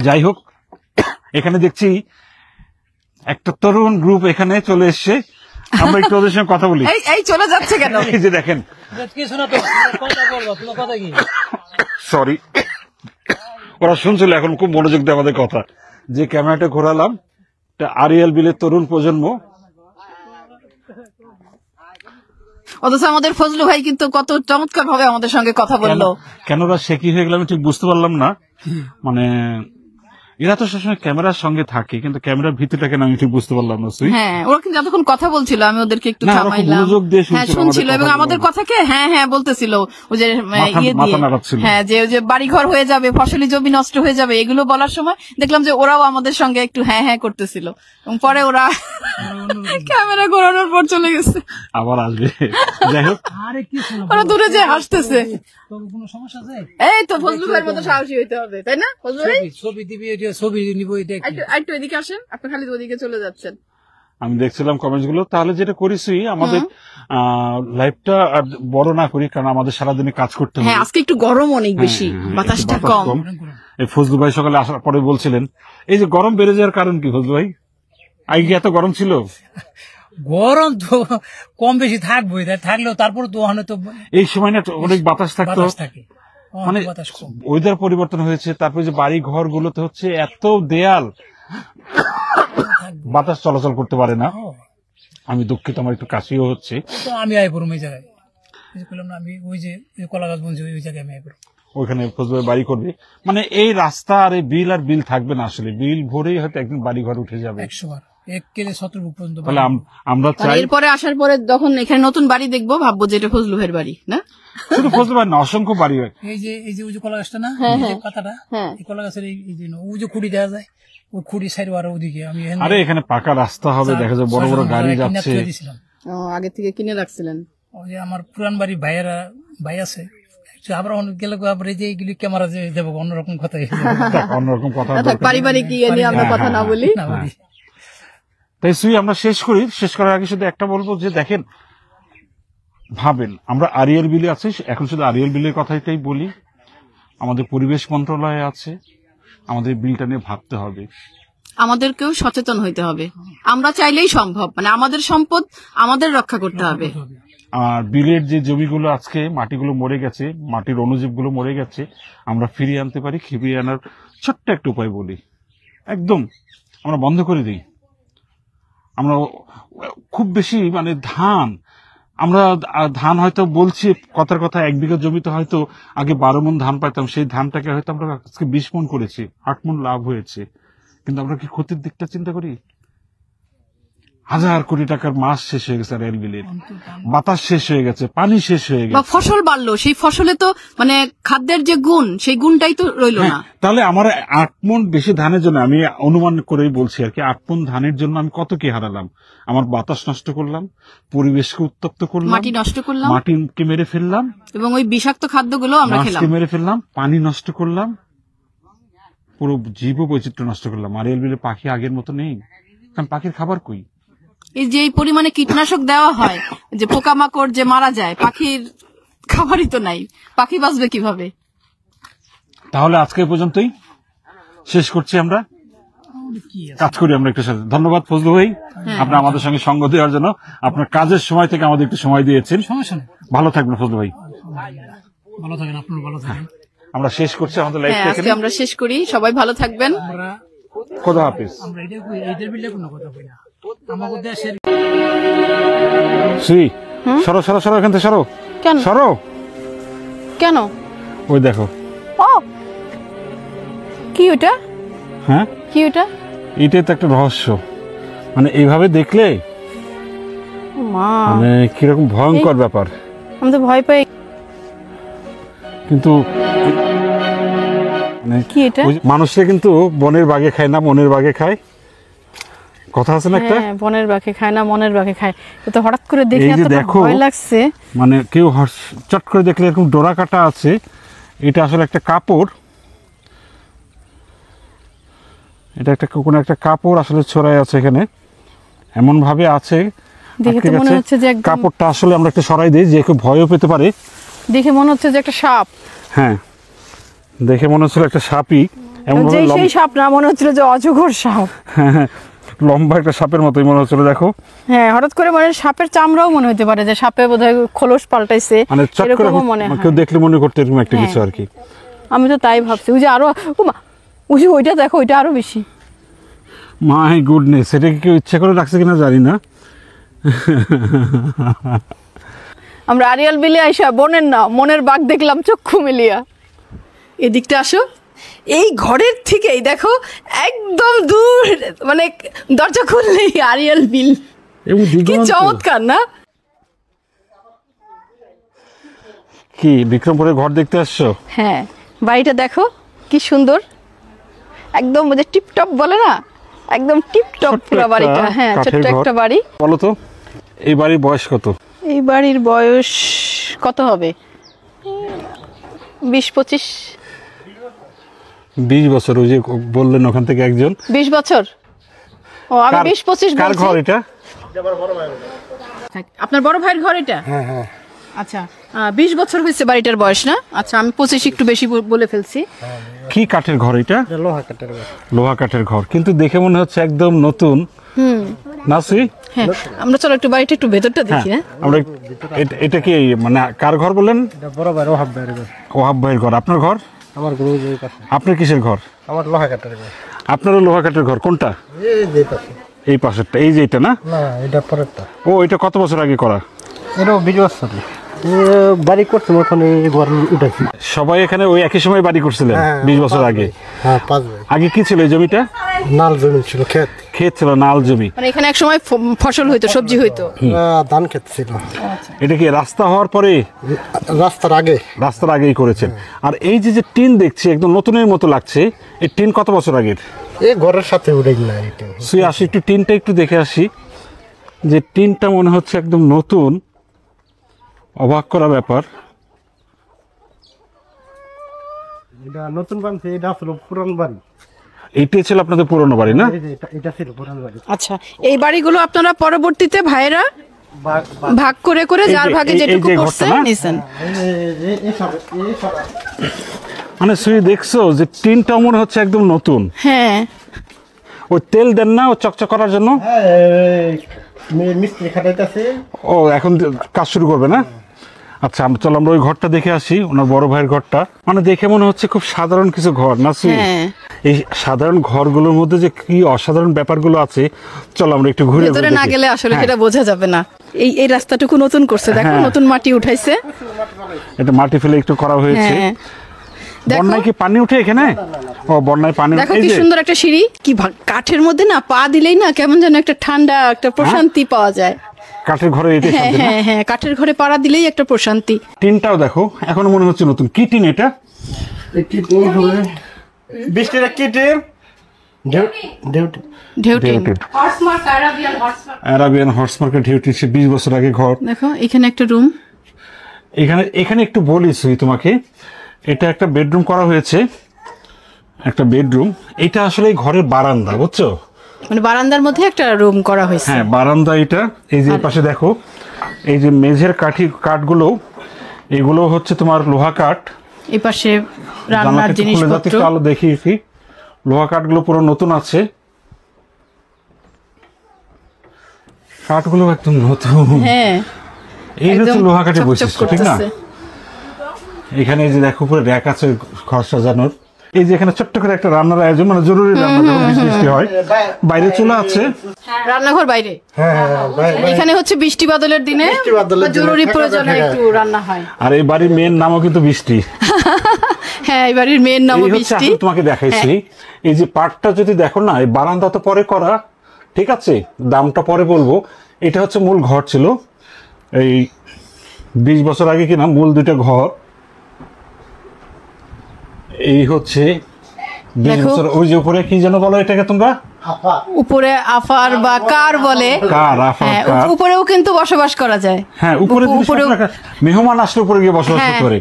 যাই হোক, এখানে দেখছি একটা তরুণ গ্রুপ এখানে চলে এসছে, আমরা একটু ওদের সঙ্গে কথা বলি। এই চলে যাচ্ছে কেন? এই যে দেখেন, সরি, ওরা শুনছিল, এখন খুব মনোযোগ দিয়ে আমাদের কথা। যে ক্যামেরাটা ঘোরালাম, আরিয়াল বিলের তরুণ প্রজন্ম। অথচ আমাদের ফজলু ভাই কিন্তু কত চমৎকার ভাবে আমাদের সঙ্গে কথা বললো। কেন ওরা সে কি হয়ে গেল আমি ঠিক বুঝতে পারলাম না। মানে এরা তো সবসময় ক্যামেরার সঙ্গে থাকে, কিন্তু ক্যামেরার ভিতরটা কেন আমি ঠিক বুঝতে পারলাম না। হ্যাঁ, ওরা কিন্তু যতক্ষণ কথা বলছিল আমি ওদেরকে একটু থামাইলাম। হ্যাঁ, শুনছিল এবং আমাদের কথাকে হ্যাঁ হ্যাঁ বলতেছিল। ওই যে ইয়ে দিয়ে, হ্যাঁ, যে ওই যে বাড়িঘর হয়ে যাবে, ফসলি জমি নষ্ট হয়ে যাবে, এগুলো বলার সময় দেখলাম যে ওরাও আমাদের সঙ্গে একটু হ্যাঁ হ্যাঁ করতেছিল, এবং পরে ওরা ক্যামেরা ঘোরানোর পর চলে গেছে, আবার আসবে। যাই হোক, ওরা দূরে যে হাসতেছে। কোনো সমস্যা আছে? এই তো ফজলু ভাইয়ের মতো সাহসী হইতে হবে, তাই না ফজলু ভাই? ছবি দিবি, ছবি নিব, একটু এদিকে আসেন, আপনি খালি ওদিকে চলে যাচ্ছেন। আমি দেখছিলাম কমেন্টস গুলো। তাহলে যেটা করেছি, আমাদের লাইভটা আর বড় না করি, কারণ আমাদের সারাদিনে কাজ করতে হবে। হ্যাঁ, আজকে একটু গরম অনেক বেশি, বাতাসটা কম। এই ফজলু ভাই সকালে আসার পরে বলছিলেন, এই যে গরম বেড়ে যাওয়ার কারণ কি ফজলু ভাই? আগে এত গরম ছিল? গরম তো কম বেশি থাকবোই, থাকলেও তারপর তো এই সময় না অনেক বাতাস থাকতো, মানে বাতাস ওয়েদার পরিবর্তন হয়েছে। তারপরে যে বাড়ি ঘর গুলোতে হচ্ছে এত দেয়াল, বাতাস চলাচল করতে পারে না। আমি দুঃখিত, আমার একটু কাশিও হচ্ছে। আমি আয় করুম এই জায়গায়, আমি ওই যে কলা গাছ বলছি, ওই জায়গায় আমি আয় করুম। ওইখানে ফজলু ভাই বাড়ি করবে, মানে এই রাস্তা আর এই বিল আর বিল থাকবে না। আসলে বিল ভরেই হয়তো একদিন বাড়ি ঘর উঠে যাবে 100 বার, 1 কেলে 17 পর্যন্ত। তাহলে আমরা চাই এরপরে আসার পরে যখন এখানে নতুন বাড়ি দেখবো, ভাববো যে এটা ফজলু ভাইয়ের বাড়ি না। শুধু ফজলু ভাই না, অসংখ্য বাড়ি হয়। এই যে ওই যে কলা গাছটা না, পাতাটা, এই কলা গাছের এই যে ওই যে খুঁড়ি দেওয়া যায়, ওই খুঁড়ি সাইড আর ওদিকে আমি। আরে এখানে পাকা রাস্তা হবে, দেখা যায় বড় বড় গাড়ি যাচ্ছে। আগে থেকে কিনে রাখছিলেন? ওই যে আমার পুরান বাড়ি ভাই আছে, আবার গেলে এই যে এইগুলি ক্যামেরা যে দেবো, অন্যরকম কথা, অন্যরকম কথা, পারিবারিক ইয়ে নিয়ে আমরা কথা না বলি। তাই সুই আমরা শেষ করি। শেষ করার আগে শুধু একটা বলবো যে দেখেন, ভাবেন আমরা আরিয়াল বিলে আছি, এখন শুধু আরিয়াল বিলের কথাটাই বলি। আমাদের পরিবেশ মন্ত্রণালয় আছে, আমাদের বিলটা নিয়ে ভাবতে হবে, আমাদেরকেও সচেতন হইতে হবে। আমরা চাইলেই সম্ভব, মানে আমাদের সম্পদ আমাদের রক্ষা করতে হবে। আর বিলের যে জমিগুলো আজকে মাটিগুলো মরে গেছে, মাটির অণুজীবগুলো মরে গেছে, আমরা ফিরিয়ে আনতে পারি। ফিরিয়ে আনার ছোট্ট একটা উপায় বলি, একদম আমরা বন্ধ করে দিই। আমরা খুব বেশি মানে ধান হয়তো বলছি কথার কথা, 1 বিঘা জমিতে হয়তো আগে 12 মণ ধান পাইতাম, সেই ধানটাকে হয়তো আমরা আজকে 20 মণ করেছি, 8 মণ লাভ হয়েছে। কিন্তু আমরা কি ক্ষতির দিকটা চিন্তা করি? 1000 কোটি টাকার মাছ শেষ হয়ে গেছে রেল বিলের, বাতাস শেষ হয়ে গেছে, পানি শেষ হয়ে গেছে, ফসল বাড়লো, সেই ফসলে তো মানে খাদ্যের যে গুণ, সেই গুণটাই তো রইল না। তাহলে আমার 8 মণ বেশি ধানের জন্য, আমি অনুমান করেই বলছি আর কি, 8 মণ ধানের জন্য আমি কত কি হারালাম? আমার বাতাস নষ্ট করলাম, পরিবেশকে উত্তপ্ত করলাম, মাটি নষ্ট করলাম, মাটিকে মেরে ফেললাম, এবং ওই বিষাক্ত খাদ্যগুলো আমরা খেলাম, মাছকে মেরে ফেললাম, পানি নষ্ট করলাম, পুরো জীব বৈচিত্র্য নষ্ট করলাম। আরিয়াল বিলে পাখি আগের মতো নেই, কারণ পাখির খাবার কই? এই যে এই পরিমাণে কীটনাশক দেওয়া হয়, যে পোকামাকড় যে মারা যায়, পাখির খাবারই তো নাই, পাখি বাঁচবে কিভাবে? তাহলে আজকে পর্যন্তই শেষ করছি, আমরা কাজ করি আমরা একটু সাথে। ধন্যবাদ ফজলু ভাই, আপনি আমাদের সঙ্গে সঙ্গ দেওয়ার জন্য, আপনার কাজের সময় থেকে আমাদের একটু সময় দিয়েছেন। ভালো থাকবেন ফজলু ভাই। ভালো থাকেন, আপনারা ভালো থাকেন। আমরা শেষ করছি আমাদের লাইভটা, আজকে আমরা শেষ করি। সবাই ভালো থাকবেন, খোদা হাফেজ। আমরা এদের বিলে কোনো কথা বলি না, আমাদের দেশের। সুই সরো সরো সরো, এখান থেকে সরো। কেন সরো? কেন? ওই দেখো। ও কি ওটা? হ্যাঁ কি ওটা? এটাই তো একটা রহস্য, মানে এইভাবে দেখলে ও মা, মানে কিরকম ভয়ঙ্কর ব্যাপার। আমি তো ভয় পাই। কিন্তু মানে কি এটা? ওই যে মানুষরা কিন্তু বনের বাঘে খায় না, মনের বাঘে খায়, কথা আছে না একটা। হ্যাঁ, বনের বাঘে খায় না, মনের বাঘে খায়। তো হঠাৎ করে দেখে এই যে এতটা দেখো, ভয় লাগছে। মানে কেউ চট করে দেখলে এরকম ডোরা কাটা আছে, এটা আসলে একটা কাপড়, এটা একটা কোনো একটা কাপড় আসলে ছড়াই আছে এখানে, এমন ভাবে আছে দেখে তো আটকে মনে গেছে। হচ্ছে যে একদম, কাপড়টা আসলে আমরা একটু সরাই দিই, যে কেউ ভয়ও পেতে পারে। দেখে মনে হচ্ছে যে একটা সাপ। হ্যাঁ, দেখে মনে হচ্ছিল একটা সাপই, এমন ভাবে সেই সাপ না, মনে হচ্ছিল যে অজগর সাপ। লম্বা একটা সাপের মতোই মনে হচ্ছিল। দেখো, হ্যাঁ, হঠাৎ করে মানে সাপের চামড়াও মনে হতে পারে যে সাপে বোধহয় খোলস পাল্টাইছে, মানে চট করে এরকমও মনে হয়। কেউ দেখলে মনে করতে এরকম একটা কিছু আর কি। আমি তো তাই ভাবছি। ওই যে আরো, ওই যে ওইটা দেখো, ওইটা আরো বেশি। মাই গুডনেস, এটা কি কেউ ইচ্ছা করে রাখছে কিনা জানি না। আমরা আরিয়াল বিলে আইসা বনের না মনের বাঘ দেখলাম চক্ষু মিলিয়া। এদিকটা আসো, এই ঘরের থেকেই দেখো একদম দূর, মানে দরজা খুললেই আরিয়াল বিল। এবং কি দিগন্ত। চমৎকার না? কি বিক্রমপুরের ঘর দেখতে আসছো? হ্যাঁ, বাড়িটা দেখো কি সুন্দর, একদম ওই যে টিপটপ বলে না, একদম টিপটপ ছোট্ট পুরো একটা বাড়িটা। হ্যাঁ, কাঠের ছোট্ট ঘর। একটা বাড়ি। বলো তো, এই বাড়ির বয়স কত? এই বাড়ির বয়স কত হবে? 20-25। 20 বছর। ওই যে বললেন ওখান থেকে একজন। 20 বছর? ও, আমি 20-25 কার বলছি। ঘর এটা? আপনার বড় ভাইয়ের ঘর এটা? হ্যাঁ হ্যাঁ। আচ্ছা, 20 বছর হয়েছে বাড়িটার বয়স না? আচ্ছা, আমি 25 একটু বেশি বলে ফেলছি। কি কাঠের ঘর এটা? লোহা কাটার ঘর। লোহা কাঠের ঘর, কিন্তু দেখে মনে হচ্ছে একদম নতুন। নাসি, হ্যাঁ, আমরা চলো একটু বাড়িটা একটু ভেতরটা দেখি। হ্যাঁ, আমরা এটা কি মানে কার ঘর বলেন? বড় ভাই ওহাব ভাইয়ের ঘর। ওহাব ভাইয়ের ঘর। আপনার ঘর? আমার গুরু যে পাশে। আপনার কিসের ঘর? আমার লোহা কাটার ঘর। আপনারও লোহা কাঠের ঘর। কোনটা? এই যে পাশে। এই পাশেরটা, এই যে এটা না? না, এটা পরেরটা। ও, এটা কত বছর আগে করা? এটাও 20 বছর। বাড়ি করছে মতন এই ঘর উঠেছি। সবাই এখানে ওই একই সময় বাড়ি করছিলেন 20 বছর আগে? হ্যাঁ, 5 ভাই। আগে কি ছিল এই জমিটা? নাল জমি ছিল, ক্ষেত। ক্ষেত ছিল, নাল জমি। মানে এখানে এক সময় ফসল হইতো, সবজি হইতো। ধান ক্ষেত ছিল। এটা কি রাস্তা হওয়ার পরে? রাস্তার আগে। রাস্তার আগেই করেছেন। আর এই যে যে টিন দেখছি একদম নতুনের মতো লাগছে, এই টিন কত বছর আগের? এই ঘরের সাথে উঠে না এটা। সুই আসি, একটু টিনটা একটু দেখে আসি, যে টিনটা মনে হচ্ছে একদম নতুন। অবাক করা ব্যাপার। এটা নতুন বানছে, এটা আসলে পুরান বাড়ি। এইটাই ছিল আপনাদের পুরনো বাড়ি না? এই যে এটা ছিল পুরান বাড়ি। আচ্ছা, এই বাড়িগুলো আপনারা পরবর্তীতে ভাইয়েরা ভাগ করে করে এই যার যে- ভাগে এই- যেটুকু এই যে পড়ছে ঘরটা না? নিছেন। মানে সুই দেখছো যে টিনটা মনে হচ্ছে একদম নতুন। হ্যাঁ, ওই তেল দেন না ও চকচক করার জন্য? মিস্ত্রি খাটাইতেছে। ও, এখন কাজ শুরু করবে না? আচ্ছা, চলো আমরা ওই ঘরটা দেখে আসি, ওনার বড় ভাইয়ের ঘরটা। মানে দেখে মনে হচ্ছে খুব সাধারণ কিছু ঘর না সুই? হ্যাঁ। এই সাধারণ ঘরগুলোর মধ্যে যে কি অসাধারণ ব্যাপারগুলো আছে, চলো আমরা একটু ঘুরে ভেতরে না গেলে আসলে সেটা বোঝা যাবে না। এই রাস্তাটুকু নতুন করছে, দেখো হ্যাঁ। নতুন মাটি উঠাইছে। এটা মাটি ফেলে একটু করা হয়েছে। হ্যাঁ, দেখো বন্যায় কি পানি উঠে এখানে? ও, বন্যায় পানি দেখো এই কি যে সুন্দর একটা সিঁড়ি, কি কাঠের মধ্যে না পা দিলেই না কেমন যেন একটা ঠান্ডা, একটা প্রশান্তি পাওয়া যায়। কাঠের ঘরে এটাই হ্যাঁ শান্তি না? হ্যাঁ হ্যাঁ, কাঠের ঘরে পাড়া দিলেই একটা প্রশান্তি। টিনটাও দেখো, এখনো মনে হচ্ছে নতুন। কি টিন এটা? বৃষ্টির কেটে ঢেউ টিন। অ্যারাবিয়ান হর্স মার্কেট ঢেউ টিন, 20 বছর আগে ঘর। দেখো এখানে একটা রুম। এখানে একটু বলি সুই তোমাকে, এটা একটা বেডরুম করা হয়েছে, একটা বেডরুম। এটা আসলে এই ঘরের বারান্দা, বুঝছো? মানে বারান্দার মধ্যে একটা রুম করা হয়েছে। হ্যাঁ, বারান্দা এটা। এই যে পাশে দেখো, এই যে মেঝের কাঠগুলো, এগুলো হচ্ছে তোমার লোহা কাঠ। এই পাশে রান্নার জানলাটা একটু খুলে যাতে জিনিসপত্র। একটু আলো দেখিয়েছি। লোহা কাঠগুলো পুরো নতুন আছে, কাঠগুলো একদম নতুন। হ্যাঁ, এই হচ্ছে একদম লোহা কাঠের চকচক বৈশিষ্ট্য, ঠিক না? করতেছে। এখানে এই যে দেখো উপরে র্যাক আছে ঘর সাজানোর। এই যে এখানে ছোট্ট করে একটা রান্নার আয়োজন, মানে জরুরি রান্না যখন বৃষ্টি হয়। বাইরে চুলা আছে, রান্নাঘর বাইরে। হ্যাঁ, এখানে হচ্ছে বৃষ্টি বাদলের দিনে বাদলের বা জরুরি দিনে প্রয়োজনে থাকা একটু রান্না হয়। আর এই বাড়ির মেয়ের নামও কিন্তু বৃষ্টি। হ্যাঁ, এই বাড়ির মেয়ের নাম এই হচ্ছে বৃষ্টি। আসলে তোমাকে দেখাইছি। এই যে পাটটা যদি দেখো না, এই বারান্দা তো পরে করা, ঠিক আছে, দামটা পরে বলবো। এটা হচ্ছে মূল ঘর ছিল, এই 20 বছর আগে কিনা মূল দুইটা ঘর। এই হচ্ছে 20 দেখো। বছর, ওই যে উপরে কি যেন বলো এটাকে তোমরা, উপরে আফার বা কার বলে, কার, আফার, হ্যাঁ, কার। উপরেও কিন্তু বসবাস করা যায়। হ্যাঁ, উপরে উপরেও মেহমান আসলে উপরে গিয়ে বসবাস হ্যাঁ। করতে পারে।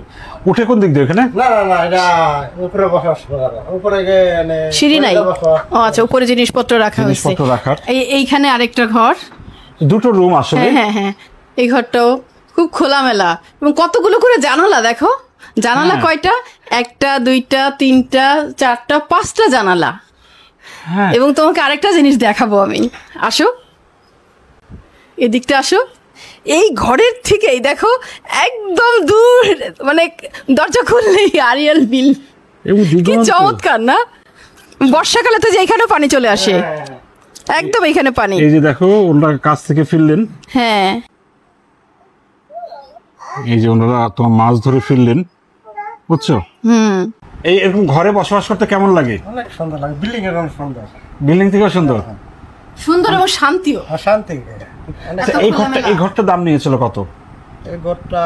উঠে কোন দিক দিয়ে এখানে? না না না, এটা উপরে বসবাস করা যায়। উপরে গিয়ে মানে সিঁড়ি নাই? ও আচ্ছা, উপরে জিনিসপত্র রাখা হয়েছে। জিনিসপত্র রাখার এইখানে আরেকটা ঘর। দুটো রুম আসলে। হ্যাঁ হ্যাঁ হ্যাঁ, এই ঘরটাও খুব খোলামেলা এবং কতগুলো করে জানালা দেখো। জানালা হ্যাঁ। কয়টা? 1টা 2টা 3টা 4টা 5টা জানালা। হ্যাঁ, এবং তোমাকে আরেকটা জিনিস দেখাবো আমি, আসো এদিকটা আসো। এই ঘরের থেকেই দেখো একদম দূর, মানে দরজা খুললেই আরিয়াল বিল। এবং কি দিগন্ত। চমৎকার না? বর্ষাকালে তো যে এখানেও পানি চলে আসে, একদম এখানে পানি। এই যে দেখো ওনারা কাছ থেকে ফিরলেন, হ্যাঁ, এই যে ওনারা তোমার মাছ ধরে ফিরলেন, বুঝছো? এই এরকম ঘরে বসবাস করতে কেমন লাগে? অনেক সুন্দর লাগে, বিল্ডিং এর অনেক সুন্দর, বিল্ডিং থেকেও সুন্দর। সুন্দর এবং শান্তিও। আর শান্তি। আচ্ছা, এই ঘরটা দাম নিয়েছিল কত? এই ঘরটা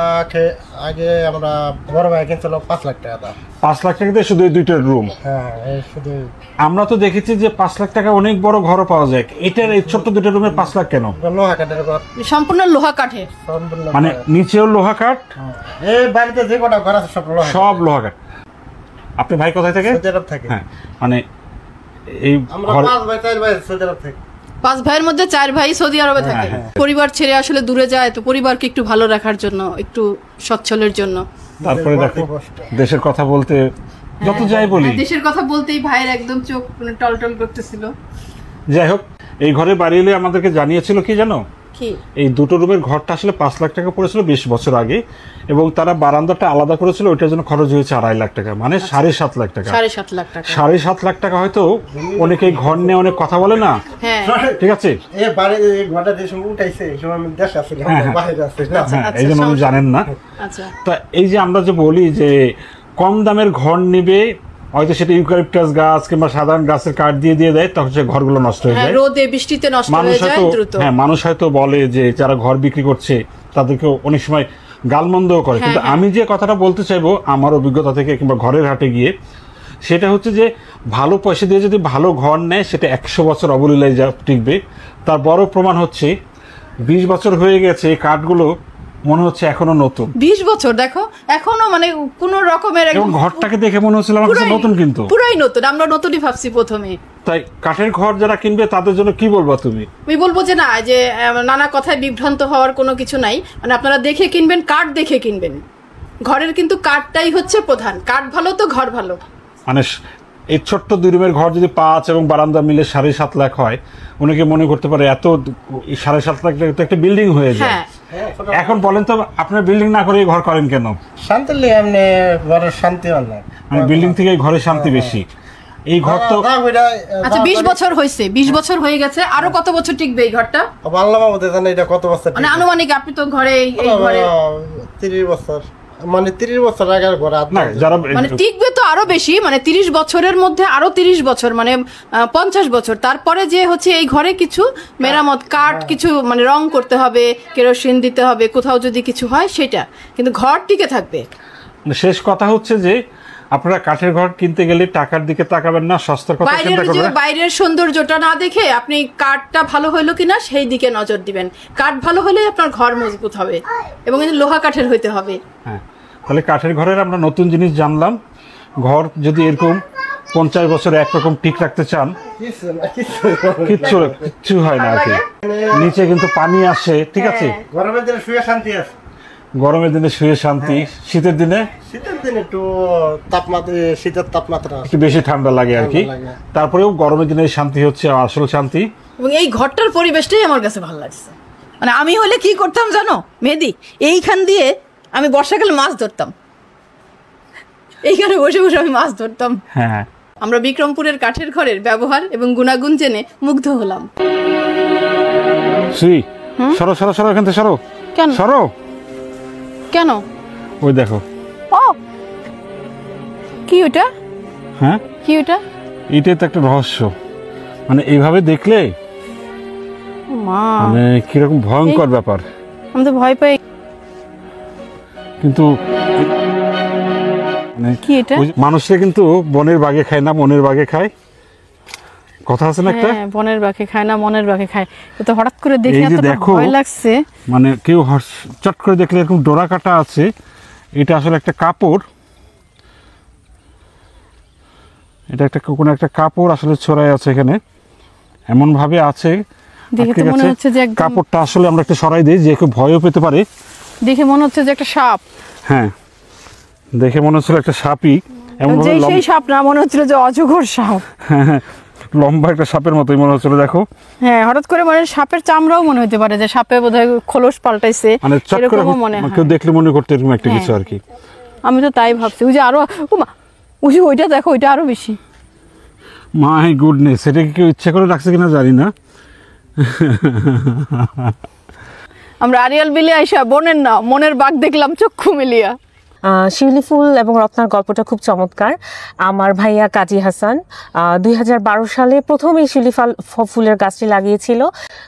আগে আমরা বড় ভাই কিনছিল 5 লাখ টাকা দাম। 5 লাখ টাকা দিয়ে শুধু এই দুইটার রুম। হ্যাঁ, এই শুধু আমরা তো দেখেছি যে 5 লাখ টাকা অনেক বড় ঘরও পাওয়া যায়, এটার এই ছোট্ট দুটো রুমে 5 লাখ কেন? লোহা কাঠের ঘর, সম্পূর্ণ লোহা কাঠের। সম্পূর্ণ মানে নিচেও লোহা কাঠ, এই বাড়িতে যে কটা ঘর আছে সব লোহা। সব লোহা কাঠ। আপনি ভাই কোথায় থেকে? সৌদি আরব থাকে। হ্যাঁ, মানে এই আমরা ঘরে 5 ভাই 4 ভাই সৌদি আরব থেকে। 5 ভাইয়ের মধ্যে 4 ভাই সৌদি আরবে থাকে। পরিবার ছেড়ে আসলে দূরে যায়, তো পরিবারকে একটু ভালো রাখার জন্য, একটু সচ্ছলের জন্য। তারপরে দেখো দেশের কথা বলতে যত যাই বলি, দেশের কথা বলতেই ভাইয়ের একদম চোখ টলটল করতেছিল। যাই হোক, এই ঘরে বাড়ি এলে আমাদেরকে জানিয়েছিল কি জানো, কি? এই দুটো রুমের ঘরটা আসলে 5 লাখ টাকা পড়েছিল 20 বছর আগে, এবং তারা বারান্দাটা আলাদা করেছিল, ওইটার জন্য খরচ হয়েছে 2.5 লাখ টাকা, মানে 7.5 লাখ টাকা। 7.5 লাখ টাকা। 7.5 লাখ টাকা হয়তো অনেকে ঘর নিয়ে অনেক কথা বলে না, হ্যাঁ ঠিক আছে? এই বাড়ি এই ঘরটা যে সময় উঠাইছে এই সময় আমি দেশে আসছিলাম, বাইরে আসছিলাম। হ্যাঁ, এই জন্য আপনি জানেন না। আচ্ছা, তা এই যে আমরা যে বলি যে কম দামের ঘর নিবে, হয়তো সেটা ইউক্যালিপটাস গাছ কিংবা সাধারণ গাছের কাঠ দিয়ে দেয়, তখন সে ঘরগুলো নষ্ট হয়ে হ্যাঁ, যায়। রোদে বৃষ্টিতে নষ্ট মানুষ হয়ে যায় হয়তো, দ্রুত। হ্যাঁ, মানুষ হয়তো বলে যে যারা ঘর বিক্রি করছে তাদেরকে অনেক সময় গালমন্দও করে, কিন্তু আমি যে কথাটা বলতে চাইবো আমার অভিজ্ঞতা থেকে কিংবা ঘরের হাটে গিয়ে, সেটা হচ্ছে যে ভালো পয়সা দিয়ে যদি ভালো ঘর নেয় সেটা 100 বছর অবলীলায় টিকবে। তার বড় প্রমাণ হচ্ছে 20 বছর হয়ে গেছে, এই কাঠগুলো মনে হচ্ছে এখনো নতুন। 20 বছর দেখো, এখনো মানে কোন রকমের এবং ঘরটাকে দেখে মনে হচ্ছিল আমার কাছে নতুন, কিন্তু পুরাই নতুন। আমরা নতুনই ভাবছি প্রথমে। তাই কাঠের ঘর যারা কিনবে তাদের জন্য কি বলবো তুমি? আমি বলবো যে না, যে নানা কথায় বিভ্রান্ত হওয়ার কোনো কিছু নাই। মানে আপনারা দেখে কিনবেন, কাঠ দেখে কিনবেন। ঘরের কিন্তু কাঠটাই হচ্ছে প্রধান। কাঠ ভালো তো ঘর ভালো। মানে এই ছোট্ট 2 রুমের ঘর যদি 5 এবং বারান্দা মিলে 7.5 লাখ হয়, অনেকে মনে করতে পারে এত 7.5 লাখ টাকা তো একটা বিল্ডিং হয়ে যায়। হ্যাঁ, এখন বলেন তো আপনার বিল্ডিং না করে এই ঘর করেন কেন? শান্তি লাগে, এমনি ঘরের শান্তি অনেক। মানে বিল্ডিং থেকে এই ঘরে শান্তি বেশি। এই ঘর তো আচ্ছা 20 বছর হয়েছে, 20 বছর হয়ে গেছে, আরো কত বছর টিকবে এই ঘরটা? আল্লাহ বাবুতে জানে এটা কত বছর মানে আনুমানিক আপনি তো ঘরে এই ঘরে 30 বছর, মানে 30 বছর আগের ঘর না, যারা মানে টিকবে তো আরো বেশি, মানে 30 বছরের মধ্যে আরো 30 বছর, মানে 50 বছর। তারপরে যে হচ্ছে এই ঘরে কিছু মেরামত, কাঠ কিছু মানে রং করতে হবে, কেরোসিন দিতে হবে, কোথাও যদি কিছু হয় সেটা, কিন্তু ঘর টিকে থাকবে। শেষ কথা হচ্ছে যে আপনারা কাঠের ঘর কিনতে গেলে টাকার দিকে তাকাবেন না, সস্তার কথা চিন্তা করবেন। বাইরের সৌন্দর্যটা না দেখে আপনি কাঠটা ভালো হইলো কিনা সেই দিকে নজর দিবেন। কাঠ ভালো হলে আপনার ঘর মজবুত হবে, এবং লোহা কাঠের হইতে হবে। হ্যাঁ, তাহলে কাঠের ঘরের আমরা নতুন জিনিস জানলাম। ঘর যদি এরকম 50 বছর একরকম ঠিক রাখতে চান, কিচ্ছু হয় না আর কি। নিচে কিন্তু পানি আসে, ঠিক আছে? গরমের দিনে শুয়ে শান্তি আছে, গরমের দিনে শুয়ে শান্তি, শীতের দিনে একটু তাপমাত্রা, শীতের তাপমাত্রা একটু বেশি ঠান্ডা লাগে আর কি। তারপরেও গরমের দিনে শান্তি হচ্ছে আসল শান্তি। এবং এই ঘরটার পরিবেশটাই আমার কাছে ভালো লাগছে। মানে আমি হলে কি করতাম জানো মেহেদি, এইখান দিয়ে আমি বর্ষাকালে মাছ ধরতাম, এইখানে বসে বসে আমি মাছ ধরতাম। হ্যাঁ, আমরা বিক্রমপুরের কাঠের ঘরের ব্যবহার এবং গুণাগুণ জেনে মুগ্ধ হলাম। সরো সরো সরো, এখান থেকে সরো। কেন সরো, কেন? ওই দেখো। ও কি ওটা? হ্যাঁ, কি ওটা? এটাই তো একটা রহস্য। মানে এইভাবে দেখলে মা, মানে কিরকম ভয়ঙ্কর ব্যাপার। আমি তো ভয় পাই। কিন্তু মানে কি এটা? মানুষে কিন্তু বনের বাঘে খায় না, মনের বাঘে খায়, কথা আছে না একটা? হ্যাঁ, বনের বাঘে খায় না, মনের বাঘে খায়। তো হঠাৎ করে দেখে এই যে এতটা দেখো, ভয় লাগছে। মানে কেউ চট করে দেখলে এরকম ডোরা কাটা আছে, এটা আসলে একটা কাপড়, এটা একটা কোনো একটা কাপড় আসলে ছড়াই আছে এখানে, এমন ভাবে আছে দেখে তো মনে হচ্ছে যে একদম, কাপড়টা আসলে আমরা একটা সরাই দিই যে কেউ ভয়ও পেতে পারে। দেখে মনে হচ্ছে যে একটা সাপ। হ্যাঁ, দেখে মনে হচ্ছিল একটা সাপই, এমন ভাবে সেই সাপ না, মনে হচ্ছিল যে অজগর সাপ। হ্যাঁ, লম্বা একটা সাপের মতোই মনে হচ্ছিল। দেখো, হ্যাঁ, হঠাৎ করে মানে সাপের চামড়াও মনে হতে পারে যে সাপে বোধহয় খোলস পাল্টাইছে, মানে চট করে এরকমও মনে হয়। কেউ দেখলে মনে করতে এরকম একটা কিছু আর কি। আমি তো তাই ভাবছি। ওই যে আরো, ওই যে ওইটা দেখো, ওইটা আরো বেশি। মাই গুডনেস, এটা কি কেউ ইচ্ছা করে রাখছে কিনা জানি না। আমরা আরিয়াল বিলে আইসা বনের না মনের বাঘ দেখলাম চক্ষু মিলিয়া। শিউলি ফুল এবং রত্নার গল্পটা খুব চমৎকার। আমার ভাইয়া কাজী হাসান 2012 সালে প্রথম এই শিউলি ফুলের গাছটি লাগিয়েছিল।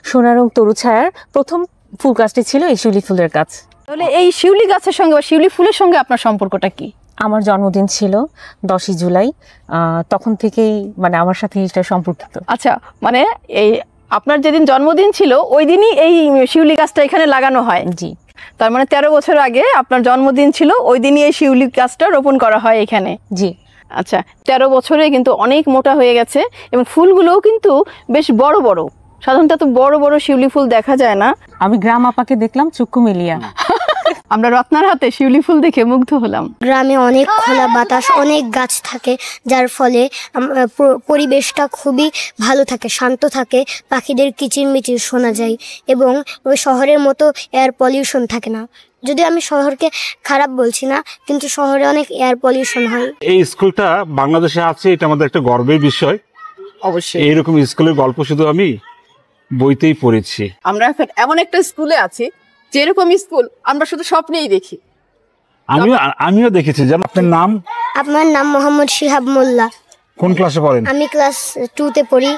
সোনারং তরু ছায়ার প্রথম ফুল গাছটি ছিল এই শিউলি ফুলের গাছ। তাহলে এই শিউলি গাছের সঙ্গে বা শিউলি ফুলের সঙ্গে আপনার সম্পর্কটা কি? আমার জন্মদিন ছিল 10ই জুলাই, তখন থেকেই মানে আমার সাথে এটা সম্পর্কিত। আচ্ছা, মানে এই আপনার যেদিন জন্মদিন ছিল ওই দিনই এই শিউলি গাছটা এখানে লাগানো হয়? জি। তার মানে 13 বছর আগে আপনার জন্মদিন ছিল, ওই দিনই এই শিউলি গাছটা রোপণ করা হয় এখানে? জি। আচ্ছা, 13 বছরে কিন্তু অনেক মোটা হয়ে গেছে এবং ফুলগুলোও কিন্তু বেশ বড় বড়। সাধারণত এত বড় বড় শিউলি ফুল দেখা যায় না। আমি গ্রাম আপাকে দেখলাম চক্ষু মিলিয়া। আমরা রত্নার হাতে শিউলি ফুল দেখে মুগ্ধ হলাম। গ্রামে অনেক খোলা বাতাস, অনেক গাছ থাকে, যার ফলে পরিবেশটা খুবই ভালো থাকে, শান্ত থাকে, পাখিদের কিচিরমিচির শোনা যায় এবং ওই শহরের মতো এয়ার পলিউশন থাকে না। যদি আমি শহরকে খারাপ বলছি না, কিন্তু শহরে অনেক এয়ার পলিউশন হয়। এই স্কুলটা বাংলাদেশে আছে, এটা আমাদের একটা গর্বের বিষয়। অবশ্যই এইরকম স্কুলের গল্প শুধু আমি বইতেই পড়েছি। আমরা এখন এমন একটা স্কুলে আছি যেরকম স্কুল আমরা শুধু স্বপ্নেই দেখি। আমিও দেখেছি। যেমন আপনার নাম? আপনার নাম মোহাম্মদ শিহাব মোল্লা। কোন ক্লাসে পড়েন? আমি ক্লাস 2-তে পড়ি।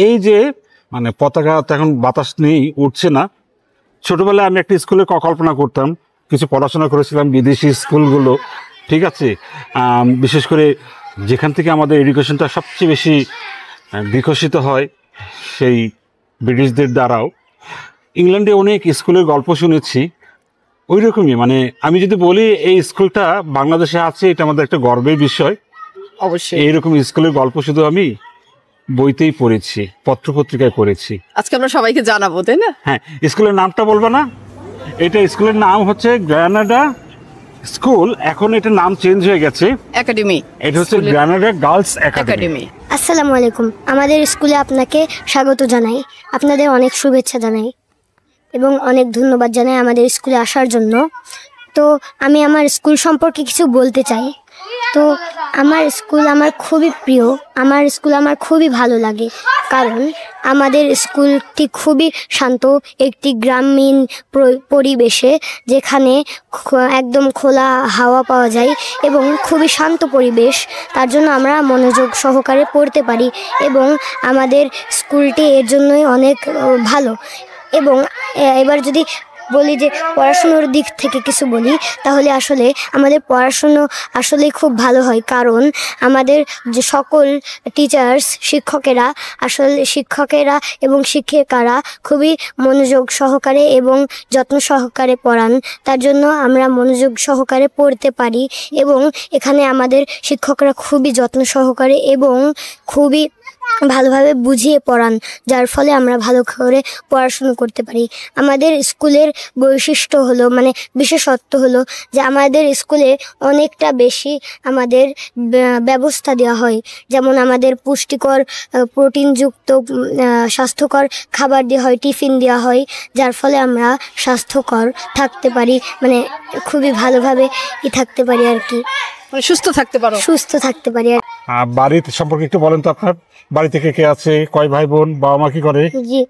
এই যে মানে পতাকা তো এখন বাতাস নেই, উঠছে না। ছোটবেলায় আমি একটা স্কুলে কল্পনা করতাম, কিছু পড়াশোনা করেছিলাম বিদেশি স্কুলগুলো, ঠিক আছে, বিশেষ করে যেখান থেকে আমাদের এডুকেশনটা সবচেয়ে বেশি বিকশিত হয় সেই ব্রিটিশদের দ্বারাও। ইংল্যান্ডে অনেক স্কুলের গল্প শুনেছি ওই রকমই। মানে আমি যদি বলি এই স্কুলটা বাংলাদেশে আছে, এটা আমাদের একটা গর্বের বিষয়। অবশ্যই এইরকম স্কুলের গল্প শুধু আমি বইতেই পড়েছি, পত্রপত্রিকায় পড়েছি। আজকে আমরা সবাইকে জানাবো, তাই না? হ্যাঁ, স্কুলের নামটা বলবো না? এটা স্কুলের নাম হচ্ছে গ্রানাডা স্কুল, এখন এটা নাম চেঞ্জ হয়ে গেছে, একাডেমি। এটা হচ্ছে গ্রানাডা গার্লস একাডেমি। আসসালামু আলাইকুম। আমাদের স্কুলে আপনাকে স্বাগত জানাই, আপনাদের অনেক শুভেচ্ছা জানাই এবং অনেক ধন্যবাদ জানাই আমাদের স্কুলে আসার জন্য। তো আমি আমার স্কুল সম্পর্কে কিছু বলতে চাই। তো আমার স্কুল আমার খুবই প্রিয়, আমার স্কুল আমার খুবই ভালো লাগে, কারণ আমাদের স্কুলটি খুবই শান্ত, একটি গ্রামীণ পরিবেশে, যেখানে একদম খোলা হাওয়া পাওয়া যায় এবং খুবই শান্ত পরিবেশ। তার জন্য আমরা মনোযোগ সহকারে পড়তে পারি এবং আমাদের স্কুলটি এর জন্যই অনেক ভালো। এবং এবার যদি বলি যে পড়াশুনোর দিক থেকে কিছু বলি, তাহলে আসলে আমাদের পড়াশুনো আসলে খুব ভালো হয়, কারণ আমাদের যে সকল টিচার্স শিক্ষকেরা এবং শিক্ষিকারা খুবই মনোযোগ সহকারে এবং যত্ন সহকারে পড়ান। তার জন্য আমরা মনোযোগ সহকারে পড়তে পারি এবং এখানে আমাদের শিক্ষকরা খুবই যত্ন সহকারে এবং খুবই ভালোভাবে বুঝিয়ে পড়ান, যার ফলে আমরা ভালো করে পড়াশুনো করতে পারি। আমাদের স্কুলের বৈশিষ্ট্য হলো, মানে বিশেষত্ব হলো যে আমাদের স্কুলে অনেকটা বেশি আমাদের ব্যবস্থা দেওয়া হয়। যেমন আমাদের পুষ্টিকর, প্রোটিনযুক্ত, স্বাস্থ্যকর খাবার দেওয়া হয়, টিফিন দেওয়া হয়, যার ফলে আমরা স্বাস্থ্যকর থাকতে পারি, মানে খুবই ভালোভাবে থাকতে পারি আর কি, সুস্থ থাকতে পারি। বাড়ির সম্পর্কে একটু বলেন তো, আপনার বাড়ি থেকে কে আছে, কয় ভাই বোন, বাবা মা কি করে? জি,